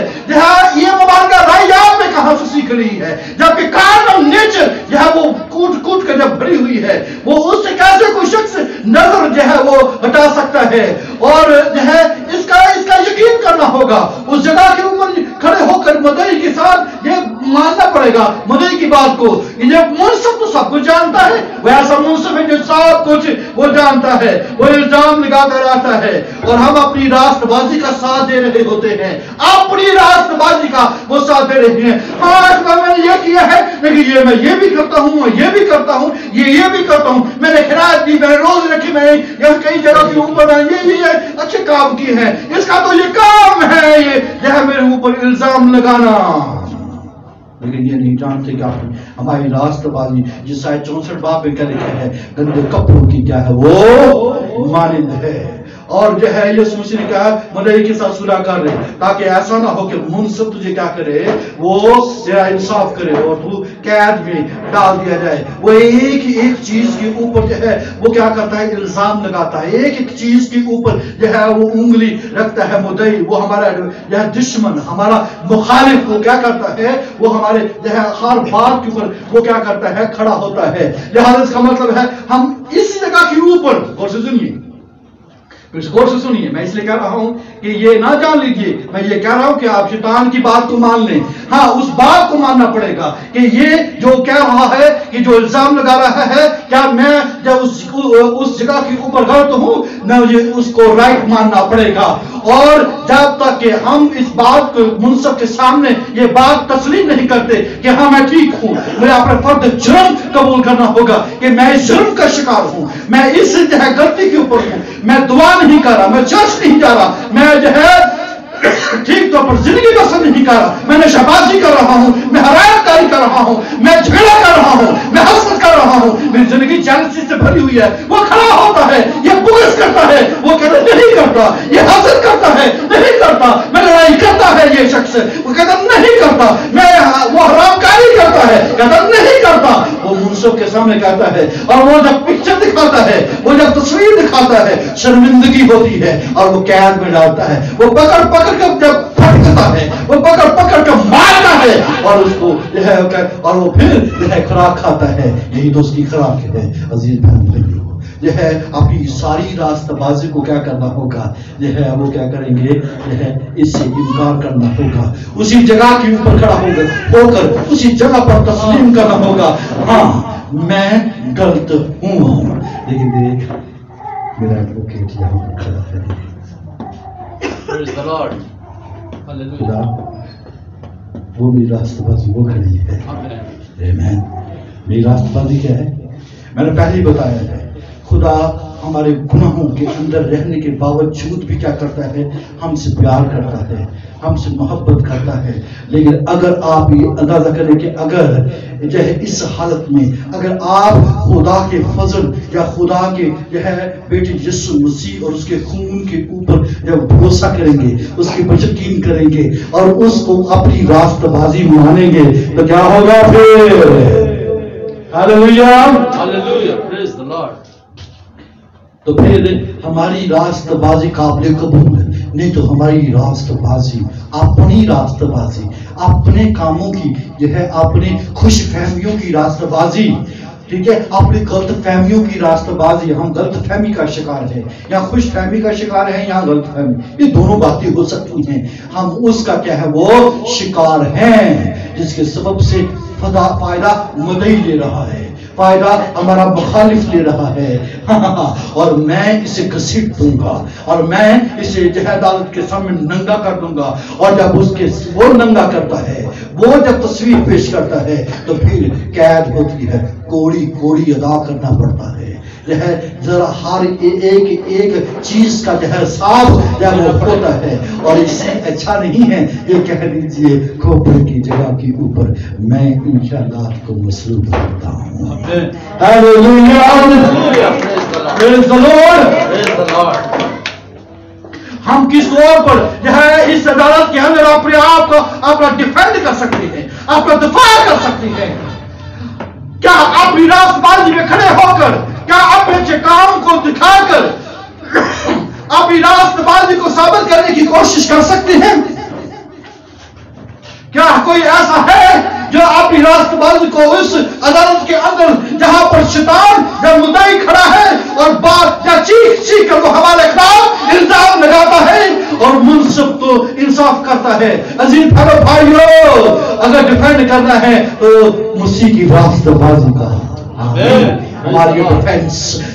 یہ مبارکہ رائے آپ میں کہاں سے سیکھ رہی ہے؟ جبکہ کارنل نیچر جو ہے وہ کوٹ کوٹ کر جب بھری ہوئی ہے، وہ اس سے کیسے کوئی شخص نظر جو ہے وہ ہٹا سکتا ہے؟ اور جو ہے اس کا یقین کرنا ہوگا، اس جگہ کے اوپر کھڑے ہو کر مدعی کے ساتھ یہ ماننا پڑے گا مدعی کی بات کو۔ یہ منصف تو سب کچھ جانتا ہے، وہ ایسا منصف ہے جو سب کچھ وہ جانتا ہے، وہ الزام لگاتا رہتا ہے، اور ہم اپنی راست بازی کا ساتھ دے رہے ہوتے ہیں، اپنی راست بازی کا وہ ساتھ دے رہے ہیں۔ ہاں میں نے یہ کیا ہے، لیکن میں یہ بھی کرتا ہوں، یہ بھی کرتا ہوں، یہ بھی کرتا ہوں، میں نے خیرات دی، میں نے روز رکھی، میں نے کئی جگہ کے اوپر یہ اچھے کام کیے ہیں، اس کا تو یہ کام ہے، یہ ہے میرے اوپر الزام لگانا۔ لیکن یہ نہیں جانتے کہ ہماری راست بازی جس آیت 64 باب میں کیا لکھا ہے، گندے کپڑوں کی کیا ہے وہ مانند ہے۔ اور جو ہے یسوع مسیح نے کہا مدعی کے ساتھ صلح کر رہے، تاکہ ایسا نہ ہو کہ منصف تجھے کیا کرے، وہ تیرا انصاف کرے اور تو قید میں ڈال دیا جائے۔ وہ ایک چیز کے اوپر جو ہے وہ کیا کرتا ہے، الزام لگاتا ہے، ایک چیز کے اوپر جو ہے وہ انگلی رکھتا ہے مدعی، وہ ہمارا جو ہے دشمن، ہمارا مخالف، وہ کیا کرتا ہے، وہ ہمارے جو ہے ہر بات کے اوپر وہ کیا کرتا ہے، کھڑا ہوتا ہے۔ لہٰذا اس کا مطلب ہے ہم اس جگہ کے اوپر، غور سے سنیے، غور سے سنیے، میں اس لیے کہہ رہا ہوں کہ یہ نہ جان لیجیے، میں یہ کہہ رہا ہوں کہ آپ شیطان کی بات کو مان لیں، ہاں اس بات کو ماننا پڑے گا کہ یہ جو کہہ رہا ہے، کہ جو الزام لگا رہا ہے، کیا میں جب اس جگہ کے اوپر غلط ہوں، میں اس کو رائٹ ماننا پڑے گا۔ اور جب تک کہ ہم اس بات کو منصف کے سامنے یہ بات تسلیم نہیں کرتے کہ ہاں میں ٹھیک ہوں، مجھے اپنے فرد جرم قبول کرنا ہوگا کہ میں اس جرم کا شکار ہوں، میں اس جو ہے غلطی کے اوپر ہوں، میں دعا نہیں کر رہا، میں چرچ نہیں جا رہا، میں جو ہے ٹھیک طور پر زندگی بسر نہیں کر رہا، میں نے شبازی کر رہا ہوں، میں حرام کاری کر رہا ہوں، میں جھگڑا کر رہا ہوں، میں حسد کر رہا ہوں، میری زندگی جیلسی سے بھری ہوئی ہے۔ وہ کھڑا ہوتا ہے، یہ بغض کرتا ہے، وہ کہتا نہیں کرتا، یہ حسد کرتا ہے نہیں کرتا، میں لڑائی کرتا ہے یہ شخص، وہ کہتا نہیں کرتا، میں وہ حرام کاری کرتا ہے، کہتا نہیں کرتا۔ وہ منصف کے سامنے کہتا ہے، اور وہ جب پکچر دکھاتا ہے، وہ جب تصویر دکھاتا ہے، شرمندگی ہوتی ہے اور وہ قید میں ڈالتا ہے، وہ پکڑ کر جب پھٹکتا ہے، وہ پکڑ کر مارتا ہے، اور اس کو جو ہے اور وہ پھر جو ہے خوراک کھاتا ہے۔ یہی تو اس کی خوراک ہے عزیز بہن بھائیو۔ جو ہے اپنی ساری راست بازی کو کیا کرنا ہوگا، جو ہے وہ کیا کریں گے، جو ہے اس سے انکار کرنا ہوگا، اسی جگہ کے اوپر کھڑا ہو کر اسی جگہ پر تسلیم کرنا ہوگا، ہاں میں غلط ہوں۔ لیکن دیکھ میرا ایڈوکیٹ یہاں پر کھڑا ہے، خدا وہ میری راست بازی وہ کھڑی ہے۔ آمین۔ میری راست بازی کیا ہے؟ میں نے پہلے ہی بتایا ہے، خدا ہمارے گناہوں کے اندر رہنے کے باوجود بھی کیا کرتا ہے، ہم سے پیار کرتا ہے، ہم سے محبت کرتا ہے۔ لیکن اگر آپ یہ اندازہ کریں کہ اگر جو ہے اس حالت میں اگر آپ خدا کے فضل یا خدا کے جو ہے بیٹے یسوع مسیح اور اس کے خون کے اوپر جب بھروسہ کریں گے، اس کے پر یقین کریں گے اور اس کو اپنی راست بازی مانیں گے، تو کیا ہوگا پھر؟ Hallelujah, Hallelujah. Praise the Lord. تو پھر ہماری راست بازی قابل قبول ہے، نہیں تو ہماری راست بازی اپنی راست بازی، اپنے کاموں کی جو ہے، اپنی خوش فہمیوں کی راست بازی، ٹھیک ہے، اپنی غلط فہمیوں کی راست بازی، ہم غلط فہمی کا شکار ہیں یا خوش فہمی کا شکار ہیں یا غلط فہمی، یہ دونوں باتیں ہو سکتی ہیں، ہم اس کا کیا ہے وہ شکار ہیں، جس کے سبب سے فائدہ مدعی لے رہا ہے، فائدہ ہمارا مخالف لے رہا ہے، اور میں اسے گھسیٹ دوں گا اور میں اسے جو ہے عدالت کے سامنے ننگا کر دوں گا، اور جب اس کے وہ ننگا کرتا ہے، وہ جب تصویر پیش کرتا ہے، تو پھر قید ہوتی ہے، کوڑی کوڑی ادا کرنا پڑتا ہے، جو ہے ذرا ہر ایک چیز کا جو ہے حساب جو ہے وہ ہوتا ہے، اور اس سے اچھا نہیں ہے یہ کہہ لیجیے کھوپڑے کی جگہ کے اوپر میں انشاءاللہ کو مصروف کرتا ہوں. Praise the Lord. ہم کس طور پر جو ہے اس عدالت کے اندر اپنے آپ کو اپنا ڈیفینڈ کر سکتے ہیں، اپنا دفاع کر سکتے ہیں؟ کیا اپنی راست بازی میں کھڑے ہو کر، کیا اپنے اچھے کام کو دکھا کر اپنی راست بازی کو ثابت کرنے کی کوشش کر سکتے ہیں؟ کیا کوئی ایسا ہے جو اپنی راست بازی کو اس عدالت کے اندر جہاں پر شیطان جب مدعی کھڑا ہے اور بات یا چیخ کر وہ حوالے خلاف الزام لگاتا ہے اور منصف تو انصاف کرتا ہے؟ عزیز بھائیو، اگر ڈیفینڈ کرنا ہے تو مسیح کی راست بازی کا، ہماری ڈیفینس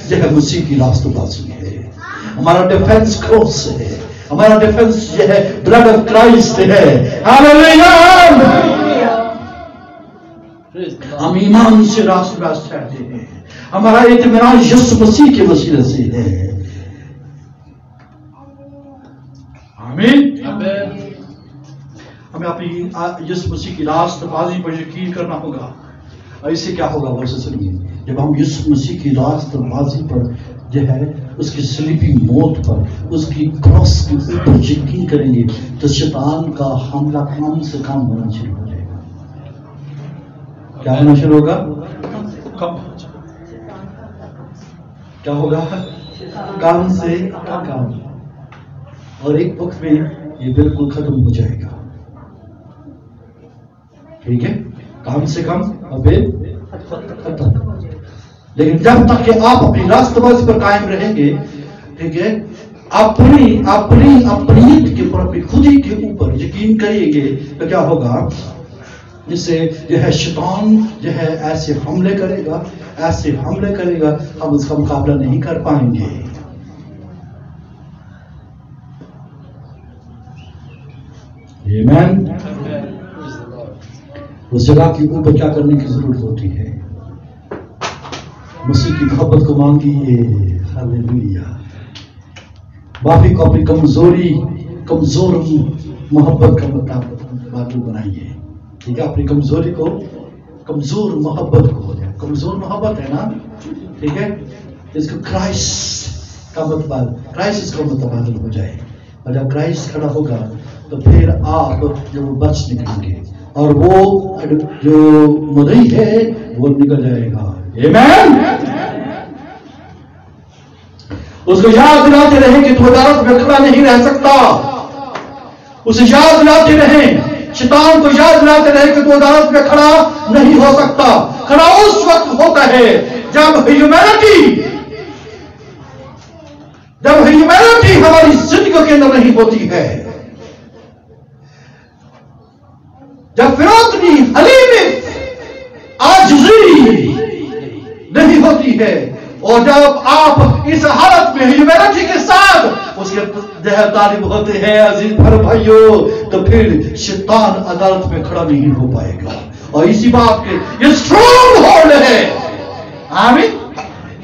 جو ہے مسیح کی راست بازی ہے، ہمارا ڈیفینس کروس ہے، ہمارا ڈیفینس جو ہے بلڈ آف کرائسٹ ہے. ہاللیلویہ. ہم ایمان سے راست راست چاہتے ہیں، ہمارا اطمینان یسوع مسیح کے وسیلے سے ہے. آمین. ہمیں اپنی یسوع مسیح کی راست بازی پر یقین کرنا ہوگا. اور اس سے کیا ہوگا وہ سنیے، جب ہم یسوع مسیح کی راست بازی پر جو ہے اس کی صلیبی موت پر، اس کی کراس کے اوپر یقین کریں گے تو شیطان کا حملہ کم سے کم ہونا شروع ہو جائے گا. کیا ہونا شروع ہوگا؟ کم. کیا ہوگا؟ کام سے کام. اور ایک وقت میں یہ بالکل ختم ہو جائے گا. ٹھیک ہے، کام سے کم اور پھر ختم. لیکن جب تک کہ آپ اپنی راست بازی پر قائم رہیں گے، ٹھیک ہے، اپنی اپنیت کے اوپر، اپنی خودی کے اوپر یقین کریں گے تو کیا ہوگا؟ جس سے جو ہے شیطان جو ہے ایسے حملے کرے گا، ہم اس کا مقابلہ نہیں کر پائیں گے. آمین. اس جگہ کے اوپر کیا کرنے کی ضرورت ہوتی ہے؟ مسیح کی محبت کو مانگیے. ہاللیلویہ. معافی کو اپنی کمزور محبت کا مطابق بنائیے. ٹھیک ہے، اپنی کمزوری کو کمزور محبت کو ہو جائے. کمزور محبت ہے نا، ٹھیک ہے، اس کو کرائسٹ کا متبادل ہو جائے. اور جب کرائسٹ کھڑا ہوگا تو پھر آپ جو وہ بچ نکلیں گے اور وہ جو مدعی ہے وہ نکل جائے گا. آمین. اس کو یاد دلاتے رہیں کہ تو عدالت میں کھڑا نہیں رہ سکتا. اسے یاد دلاتے رہیں، شیطان کو یاد دلاتے رہیں کہ تو عدالت میں کھڑا نہیں ہو سکتا. کھڑا اس وقت ہوتا ہے جب ہیومینٹی ہماری زندگیوں کے اندر نہیں ہوتی ہے، جب فروتنی حلیمی عاجزی نہیں ہوتی ہے، اور جب آپ اس حالت میں ہیومینٹی کے ساتھ اس کے زہر طالب ہوتے ہیں عزیز بھائیوں، تو پھر شیطان عدالت میں کھڑا نہیں ہو پائے گا. اور اسی بات کے یہ اسٹرانگ ہولڈ ہے. آمین.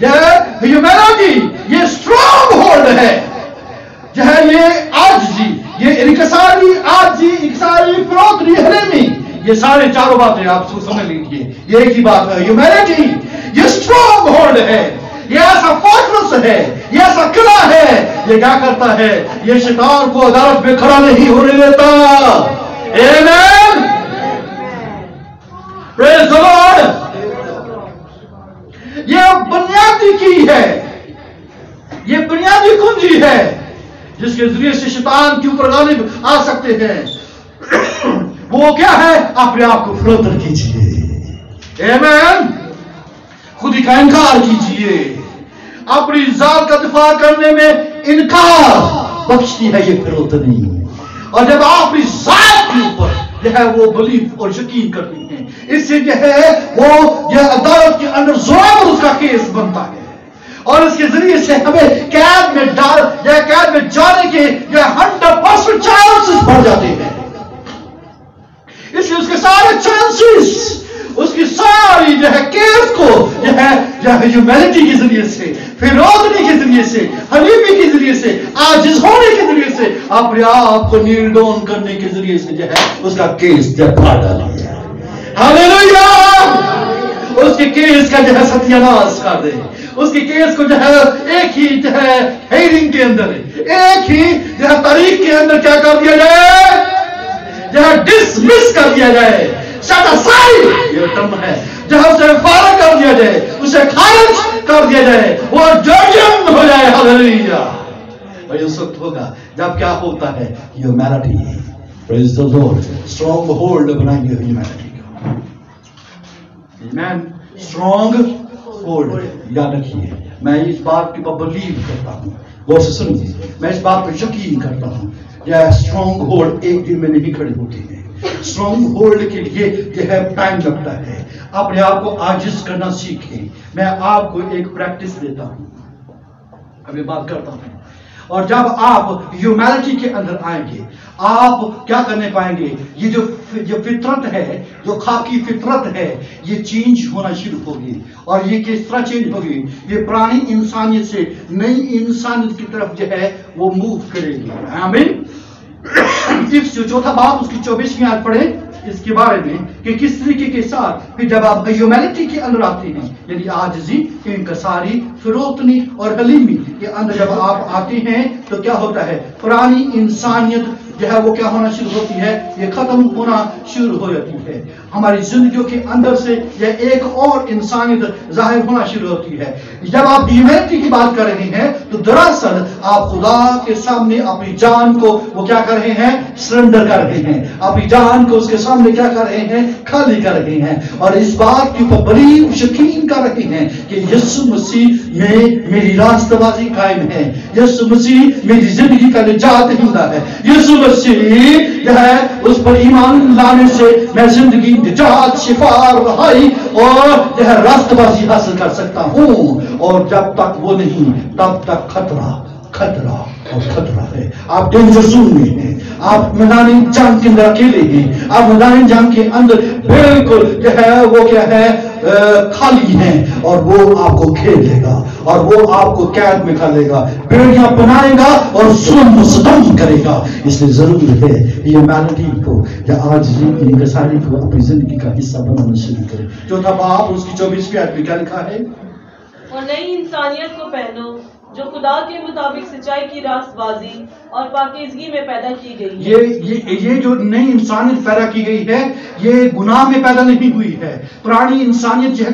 یہ ہیومینٹی یہ اسٹرانگ ہولڈ ہے، جو ہے یہ عاجزی، یہ انکساری فروتنی حلیمی، یہ سارے چاروں باتیں آپ کو سمجھ لیجیے. یہ ایک ہی بات ہے. ہیومینٹی یہ اسٹرانگ ہولڈ ہے، یہ ایسا فورٹریس ہے، یہ ایسا قلعہ ہے. یہ کیا کرتا ہے؟ یہ شیطان کو عدالت میں کھڑا نہیں ہونے دیتا. آمین. پریز دی لارڈ. یہ بنیادی کی ہے، یہ بنیادی کنجی ہے جس کے ذریعے سے شیطان کے اوپر غالب آ سکتے ہیں. وہ کیا ہے؟ اپنے آپ کو فروتن کیجیے. آمین. خودی کا انکار کیجیے. اپنی ذات کا دفاع کرنے میں انکار بخشتی ہے یہ فروتنی. اور جب آپ اپنی ذات کے اوپر جو ہے وہ بلیف اور یقین کرتے ہیں، اس سے جو ہے وہ یہ عدالت کے اندر زور اس کا کیس بنتا ہے، اور اس کے ذریعے سے ہمیں قید میں جانے کے 100% چانسز بڑھ جاتے ہیں. اس لیے اس کے سارے چانسز اس کی ساری جو ہے کیس کو جو ہے ہیومینٹی کے ذریعے سے، فروغنی کے ذریعے سے، حلیمی کے ذریعے سے، عاجز ہونے کے ذریعے سے، اپنے آپ کو نیل ڈاؤن کرنے کے ذریعے سے جو ہے اس کا کیس دبا ڈالیا۔ ہاللیلویا! اس کے کیس کا جو ہے ستیاناش کر دے، اس کے کیس کو جو ہے ایک ہی جو ہے ہیرنگ کے اندر، ایک ہی جو ہے تاریخ کے اندر کیا کر دیا جائے، جو ہے ڈسمس کر دیا جائے، سیٹ اسائیڈ یہ ٹرم ہے، جہاں اسے فارغ کر دیا جائے، اسے خارج کر دیا جائے، وہ ججن ہو جائے۔ ہاللیلویا! اور اس وقت ہوگا جب کیا ہوتا ہے، ہیومینٹی، پریز دی لارڈ، اسٹرانگ ہولڈ بنائیں گے ہیومینٹی کا۔ ایمین، اسٹرانگ ہولڈ یاد رکھیے، میں اس بات کے پر بلیو کرتا ہوں، غور سے سنیے، میں اس بات پر یقین کرتا ہوں، یہ اسٹرانگ ہولڈ ایک دن میں نہیں کھڑے ہوتے ہیں۔ اسٹرانگ ہولڈ کے لیے جو ہے ٹائم لگتا ہے۔ اپنے آپ کو عاجز کرنا سیکھیں۔ میں آپ کو ایک پریکٹس دیتا ہوں، ابھی بات کرتا ہوں، اور جب آپ ہیومینٹی کے اندر آئیں گے آپ کیا کرنے پائیں گے، یہ جو فطرت ہے، جو خاکی فطرت ہے، یہ چینج ہونا شروع ہوگی۔ اور یہ کس طرح چینج ہوگی، یہ پرانی انسانیت سے نئی انسانیت کی طرف جو ہے وہ موو کرے گی۔ آمین۔ جو چوتھا باب اس کی 24ویں آیت پڑھیں اس کے بارے میں کہ کس طریقے کے ساتھ پھر جب آپ ہیومینٹی کے اندر آتے ہیں، یعنی عاجزی، انکساری، فروتنی اور حلیمی کے اندر جب آپ آتے ہیں تو کیا ہوتا ہے، پرانی انسانیت جو ہے وہ کیا ہونا شروع ہوتی ہے، یہ ختم ہونا شروع ہو جاتی ہے۔ ہماری زندگیوں کے اندر سے یہ ایک اور انسانیت ظاہر ہونا شروع ہوتی ہے۔ جب آپ ہیومینٹی کی بات کر رہے ہیں تو دراصل آپ خدا کے سامنے اپنی جان کو وہ کیا کر رہے ہیں، سرنڈر کر رہے ہیں، اپنی جان کو اس کے سامنے کیا کر رہے ہیں، خالی کر رہے ہیں، اور اس بات کے اوپر بڑی یقین کر رہے ہیں کہ یسوع مسیح میں میری راستہ بازی قائم ہے، یسوع مسیح میری زندگی کا نجات دہندہ ہے، یسوع مسیح جو ہے اس پر ایمان لانے سے میں زندگی، نجات، شفا، رہائی اور جو ہے راستہ بازی حاصل کر سکتا ہوں۔ اور جب تک وہ نہیں تب تک خطرہ اور خطرہ ہے۔ آپ ڈینجر زون میں ہیں، آپ میدان جنگ کے اندر اکیلے ہیں، آپ میدان جنگ کے اندر بالکل جو ہے وہ کیا ہے، خالی ہیں، اور وہ آپ کو کھیل لے گا اور وہ آپ کو قید میں کر لے گا، بیڑیاں بنائے گا اور ظلم و ستم کرے گا۔ اس لیے ضروری ہے ہیومینٹی کو یا عاجزی کی، انکساری کو اپنی زندگی کا حصہ بنانا شروع کرے۔ چوتھا باب اس کی 24ویں آیت میں کیا لکھا ہے، اور نئی انسانیت کو پہنو جو خدا کے مطابق سچائی کی راست بازی اور پاکیزگی میں پیدا کی گئی ہے۔ یہ جو نئی انسانیت پیدا کی گئی ہے یہ گناہ میں پیدا نہیں ہوئی ہے۔ پرانی انسانیت جو ہے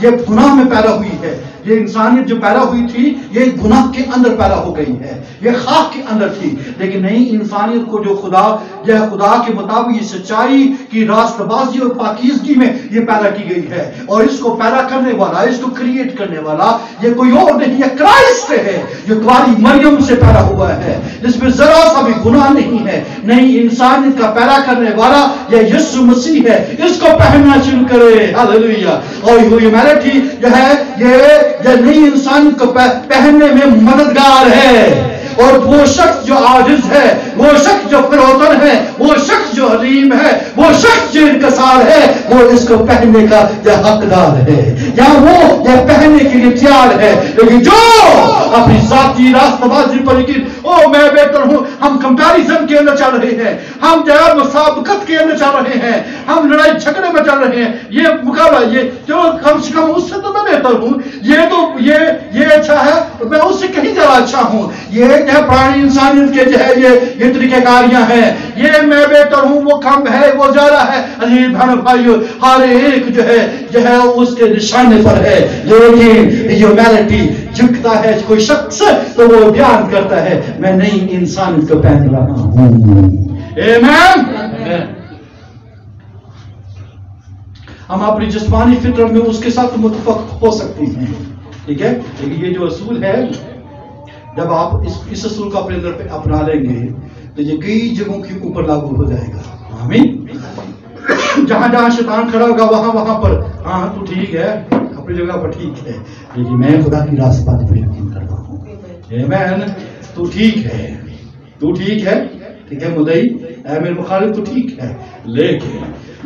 یہ گناہ میں پیدا ہوئی ہے۔ یہ انسانیت جو پیدا ہوئی تھی یہ گناہ کے اندر پیدا ہو گئی ہے، یہ خاک کے اندر تھی، لیکن نئی انسانیت کو جو خدا کے مطابق یہ سچائی کی راست بازی اور پاکیزگی میں یہ پیدا کی گئی ہے۔ اور اس کو پیدا کرنے والا، اس کو کریٹ کرنے والا یہ کوئی اور نہیں، یہ کرائسٹ ہے، جو کماری مریم سے پیدا ہوا ہے، جس میں ذرا سا بھی گناہ نہیں ہے۔ نئی انسانیت کا پیدا کرنے والا یہ یسوع مسیح ہے، اس کو پہننا شروع کرے۔ ہاللیلویا۔ اور ہیومینٹی جو ہے یہ نئی انسان کو پہننے میں مددگار ہے۔ اور وہ شخص جو عاجز ہے، وہ شخص جو فروتن ہے، وہ شخص جو حلیم ہے، وہ شخص جو انکسار ہے، وہ اس کو پہننے کا یہ حقدار ہے، یا وہ یہ پہننے کے لیے تیار ہے۔ لیکن جو اپنی ذاتی راستہ بازی پر یقین، میں بہتر ہوں، ہم کمپیریزن کے اندر چل رہے ہیں، ہم جو ہے مسابقت کے اندر چل رہے ہیں، ہم لڑائی جھگڑے میں چل رہے ہیں، یہ مقابلہ، یہ جو کم سے کم اس سے تو میں بہتر ہوں، یہ اچھا ہے، میں اس سے کہیں زیادہ اچھا ہوں، یہ ہے پرانی انسانیت کے جو ہے یہ طریقہ کاریاں ہیں، یہ میں بہتر ہوں، وہ کم ہے، وہ زیادہ ہے۔ عزیز بہنوں بھائیو، ہر ایک جو ہے اس کے نشانے پر ہے، لیکن ہیومینٹی جھکتا ہے کوئی شخص تو وہ بیان کرتا ہے میں نئی انسانیت کو پہن رہا ہوں۔ آمین۔ ہم اپنی جسمانی فطرت میں اس کے ساتھ متفق ہو سکتے ہیں، ٹھیک ہے، لیکن یہ جو اصول ہے جب آپ اس اصول کو اپنے اندر پہ اپنا لیں گے تو یہ کئی جگہوں کے اوپر لاگو ہو جائے گا۔ آمین۔ جہاں جہاں شیطان کھڑا ہوگا وہاں پر ہاں تو ٹھیک ہے، اپنی جگہ پر ٹھیک ہے، لیکن میں خدا کی راست بات پہ یقین کرتا ہوں۔ آمین۔ تو ٹھیک ہے ٹھیک ہے مدعی، اے میرے مخالف تو ٹھیک ہے،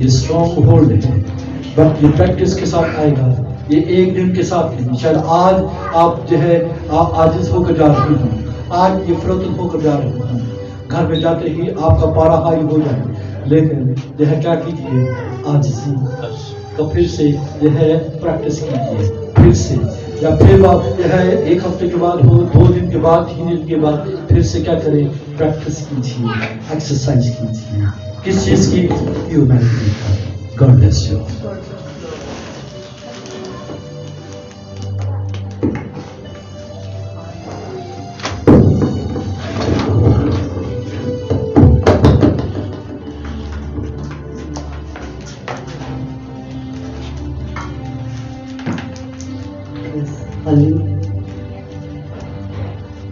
یہ اسٹرانگ ہولڈ ہے، بٹ یہ پریکٹس کے ساتھ آئے گا، یہ ایک دن کے ساتھ نہیں. شاید آج آپ جو ہے عاجز ہو کر جا رہے ہوں، آج یہ فروتن ہو کر جا رہے ہوں، گھر میں جاتے ہی آپ کا پارا ہائی ہو جائے، لیکن جو ہے کیا کیجیے، عاجزی کا پھر سے جو ہے پریکٹس کیجیے، پھر سے یا پھر آپ جو ہے ایک ہفتے کے بعد ہو، 2 دن کے بعد، 3 دن کے بعد پھر سے کیا کریں، پریکٹس کیجیے، ایکسرسائز کیجیے. کس چیز کی؟ ہیومینٹی کا. God bless you.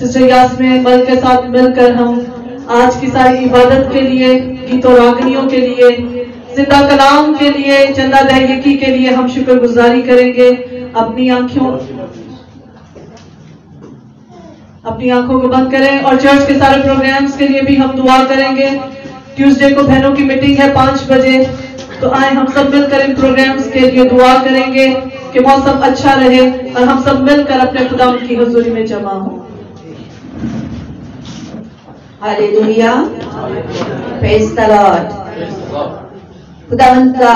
Sister Yasmin مل کے ساتھ مل کر ہم آج کی ساری عبادت کے لیے، گیت و راگنیوں کے لیے، زندہ کلام کے لیے، چندہ دہیکی کے لیے ہم شکر گزاری کریں گے۔ اپنی آنکھوں کو بند کریں اور چرچ کے سارے پروگرامز کے لیے بھی ہم دعا کریں گے۔ ٹیوزڈے کو بہنوں کی میٹنگ ہے 5 بجے، تو آئیں ہم سب مل کر ان پروگرامز کے لیے دعا کریں گے کہ موسم اچھا رہے اور ہم سب مل کر اپنے خدا کی حضوری میں جمع ہوں۔ ہاللیلویا، پریز دی لارڈ۔ خداوند کا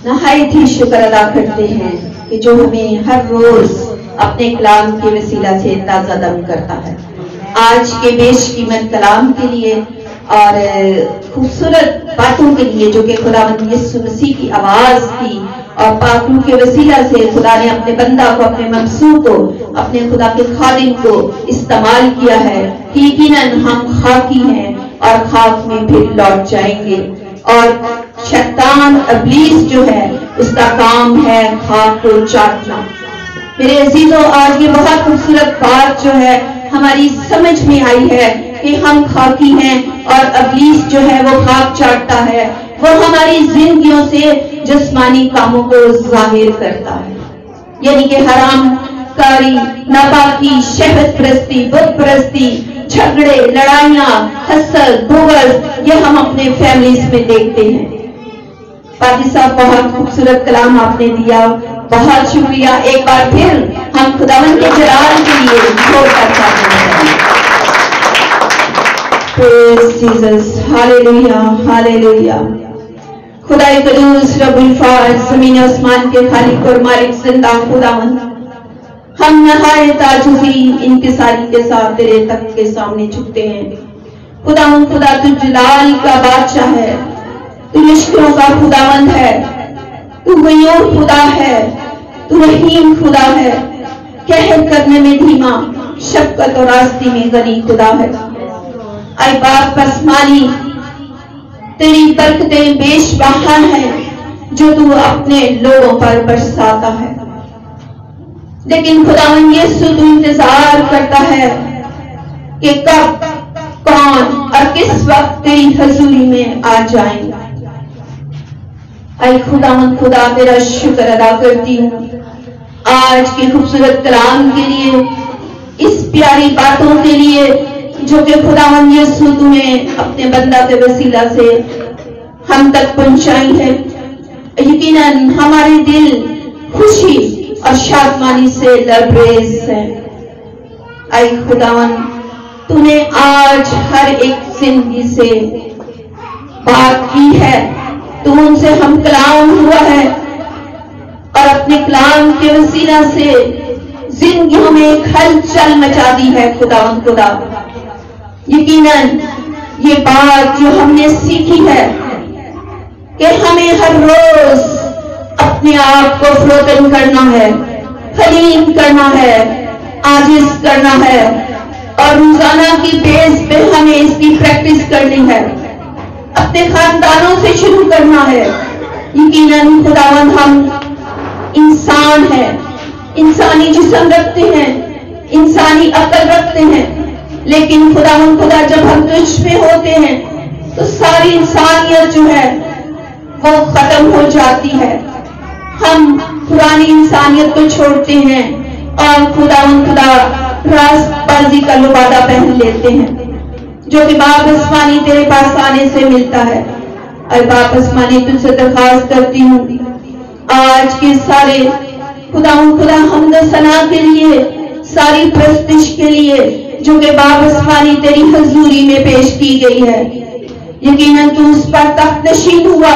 نہایت ہی شکر ادا کرتے ہیں کہ جو ہمیں ہر روز اپنے کلام کے وسیلہ سے تازہ دم کرتا ہے۔ آج کے بیش قیمت کلام کے لیے اور خوبصورت باتوں کے لیے جو کہ خداوند یسوع مسیح کی آواز تھی اور پاک روح کے وسیلہ سے خدا نے اپنے بندہ کو، اپنے ممسوح کو، اپنے خدا کے خادم کو استعمال کیا ہے۔ یقیناً ہم خاکی ہیں اور خاک میں پھر لوٹ جائیں گے، اور شیطان ابلیس جو ہے اس کا کام ہے خاک کو چاٹنا۔ میرے عزیزوں، آج یہ بہت خوبصورت بات جو ہے ہماری سمجھ میں آئی ہے کہ ہم خاکی ہیں اور ابلیس جو ہے وہ خاک چاٹتا ہے، وہ ہماری زندگیوں سے جسمانی کاموں کو ظاہر کرتا ہے، یعنی کہ حرام کاری، ناپاکی، شہوت پرستی، بت پرستی، جھگڑے، لڑائیاں، حسد، بغض، یہ ہم اپنے فیملیز میں دیکھتے ہیں۔ پادری صاحب بہت خوبصورت کلام آپ نے دیا، بہت شکریہ۔ ایک بار پھر ہم خداوند کے جلال کے لیے زور کرتا ہیں۔ پریز جیسس، ہاللیلویا، ہاللیلویا۔ خدائے قدوس رب الفاظ، زمین آسمان کے خالق اور مالک زندہ خداوند، ہم نہایت عاجزی انکساری کے ساتھ تیرے تخت کے سامنے جھکتے ہیں۔ خداوند، خدا تو جلال کا بادشاہ ہے، تو لشکروں کا خداوند ہے، تو غیور خدا ہے، تو رحیم خدا ہے، قہر کرنے میں دھیما، شفقت اور راستی میں غنی خدا ہے۔ اے باپ پسمانی، تیری برکتیں بیش بہا ہیں جو تو اپنے لوگوں پر برساتا ہے، لیکن خداوند یسوع تو انتظار کرتا ہے کہ کب، کون اور کس وقت تیری حضوری میں آ جائیں۔ اے خداوند خدا، تیرا شکر ادا کرتی ہوں آج کے خوبصورت کلام کے لیے، اس پیاری باتوں کے لیے جو کہ خداوند یسوع تو نے اپنے بندہ کے وسیلہ سے ہم تک پہنچائی ہے۔ یقیناً ہمارے دل خوشی اور شادمانی سے لبریز ہیں۔ اے خداوند، تو نے آج ہر ایک زندگی سے بات کی ہے، تو ان سے ہم کلام ہوا ہے اور اپنے کلام کے وسیلہ سے زندگیوں میں ایک ہلچل مچا دی ہے خدا۔ یقیناً یہ بات جو ہم نے سیکھی ہے کہ ہمیں ہر روز اپنے آپ کو فروتن کرنا ہے، خلیم کرنا ہے، عاجز کرنا ہے، اور روزانہ کی بیس پہ ہمیں اس کی پریکٹس کرنی ہے، اپنے خاندانوں سے شروع کرنا ہے۔ یقیناً خداوند ہم انسان ہیں، انسانی جسم رکھتے ہیں، انسانی عقل رکھتے ہیں، لیکن خدا جب ہم تجھ میں ہوتے ہیں تو ساری انسانیت جو ہے وہ ختم ہو جاتی ہے۔ ہم پرانی انسانیت کو چھوڑتے ہیں اور خدا راست بازی کا لبادہ پہن لیتے ہیں، جو کہ باپ آسمانی تیرے پاس آنے سے ملتا ہے۔ اور باپ آسمانی تجھ سے درخواست کرتی ہوں آج کے سارے خدا حمد و ثنا کے لیے، ساری پرستش کے لیے جو کہ باپ آسمانی تیری حضوری میں پیش کی گئی ہے۔ یقیناً تو اس پر تخت نشین ہوا،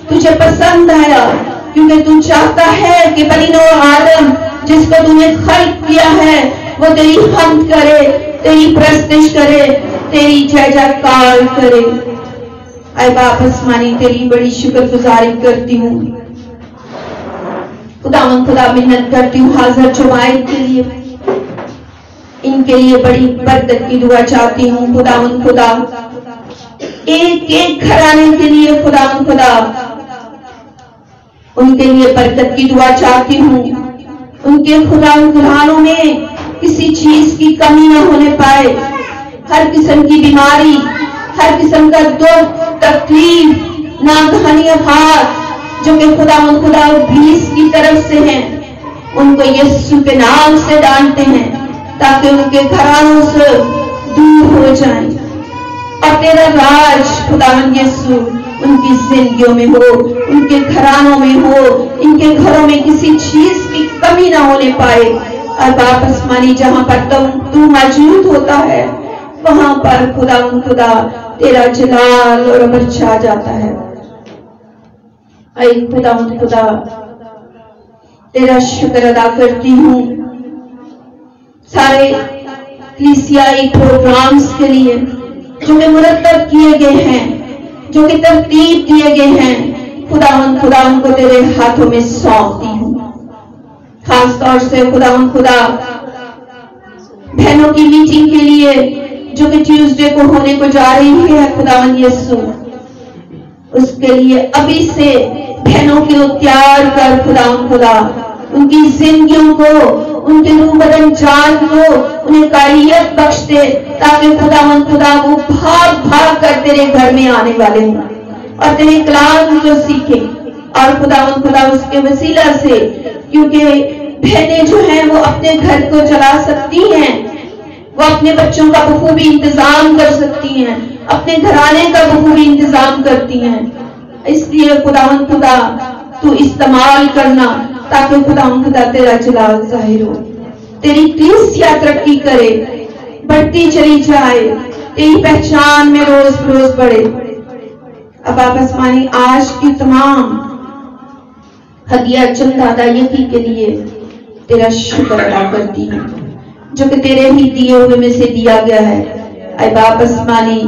تجھے پسند آیا، کیونکہ تو چاہتا ہے کہ بنی نوع آدم جس کو تو نے خلق کیا ہے وہ تیری حمد کرے، تیری پرستش کرے، تیری جے جیکار کرے۔ اے باپ آسمانی تیری بڑی شکر گزاری کرتی ہوں، خدا منت کرتی ہوں حاضر جماعت کے لیے، ان کے لیے بڑی برکت کی دعا چاہتی ہوں خدا ایک ایک گھرانے کے لیے خدا ان کے لیے برکت کی دعا چاہتی ہوں، ان کے گھرانوں میں کسی چیز کی کمی نہ ہونے پائے، ہر قسم کی بیماری، ہر قسم کا دکھ تکلیف، ناگہانی آفات جو کہ خدا ابلیس کی طرف سے ہیں، ان کو یسوع کے نام سے ڈانٹتے ہیں تاکہ ان کے گھرانوں سے دور ہو جائیں، اور تیرا راج خداوند یسوع ان کی زندگیوں میں ہو، ان کے گھرانوں میں ہو، ان کے گھروں میں کسی چیز کی کمی نہ ہونے پائے۔ اور باپ آسمانی جہاں پر تو موجود ہوتا ہے وہاں پر خدا تیرا جلال اور امر چھا جاتا ہے۔ اے خدا تیرا شکر ادا کرتی ہوں سارے کلیسیائی پروگرامز کے لیے جو کہ مرتب کیے گئے ہیں، جو کہ ترتیب دیے گئے ہیں، خدا ان کو تیرے ہاتھوں میں سونپتی ہوں۔ خاص طور سے خدا بہنوں کی میٹنگ کے لیے جو کہ ٹیوزڈے کو ہونے کو جا رہی ہے، خداوند یسوع اس کے لیے ابھی سے بہنوں کے تیار کر خدا ان کی زندگیوں کو، ان کے روح بدن جان کو انہیں قابلیت بخش دے تاکہ خدا وہ بھاگ کر تیرے گھر میں آنے والے ہوں اور تیرے کلام کو سیکھیں، اور خدا اس کے وسیلہ سے، کیونکہ بہنیں جو ہیں وہ اپنے گھر کو چلا سکتی ہیں، وہ اپنے بچوں کا بخوبی انتظام کر سکتی ہیں، اپنے گھرانے کا بخوبی انتظام کرتی ہیں۔ اس لیے خدا تو استعمال کرنا تاکہ خدا تیرا جلال ظاہر ہو، تیری کلیسیا ترقی کرے، بڑھتی چلی جائے، تیری پہچان میں روز روز بڑھے۔ اب آپ آسمانی آج کی تمام ہدیہ چندہ ادائیگی کے لیے تیرا شکر ادا کرتی ہوں جو کہ تیرے ہی دیے ہوئے میں سے دیا گیا ہے۔ اے باپ آسمانی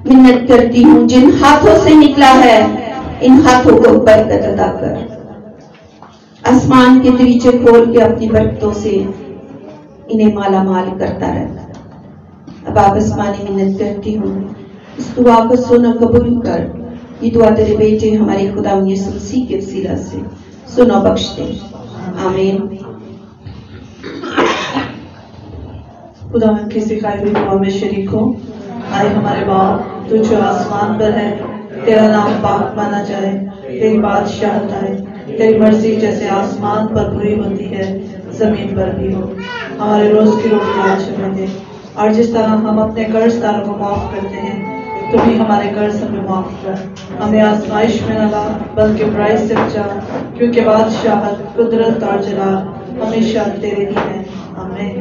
منت کرتی ہوں جن ہاتھوں سے نکلا ہے ان ہاتھوں کو برکت عطا کر، آسمان کے دریچے کھول کے اپنی برکتوں سے انہیں مالا مال کرتا رہتا۔ اب آپ آسمانی منت کرتی ہوں اس دعا کو سن قبول کر، یہ دعا تیرے بیٹے ہمارے خدا یسوع مسیح کے وسیلہ سے سن و بخش دے، آمین۔ خدا کی سکھائی ہوئی دعا میں شریک ہو۔ آئے ہمارے باپ تو جو آسمان پر ہے، تیرا نام پاک مانا جائے، تیری بادشاہت آئے، تیری مرضی جیسے آسمان پر پوری ہوتی ہے زمین پر بھی ہو۔ ہمارے روز کی روٹی آج ہمیں دے، اور جس طرح ہم اپنے قرض داروں کو معاف کرتے ہیں تو بھی ہمارے قرض ہمیں معاف کر، ہمیں آزمائش میں نہ لا بلکہ برائی سے بچا، کیونکہ بادشاہت، قدرت اور جلال ہمیشہ تیرے ہی ہیں، آمین۔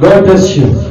God bless you.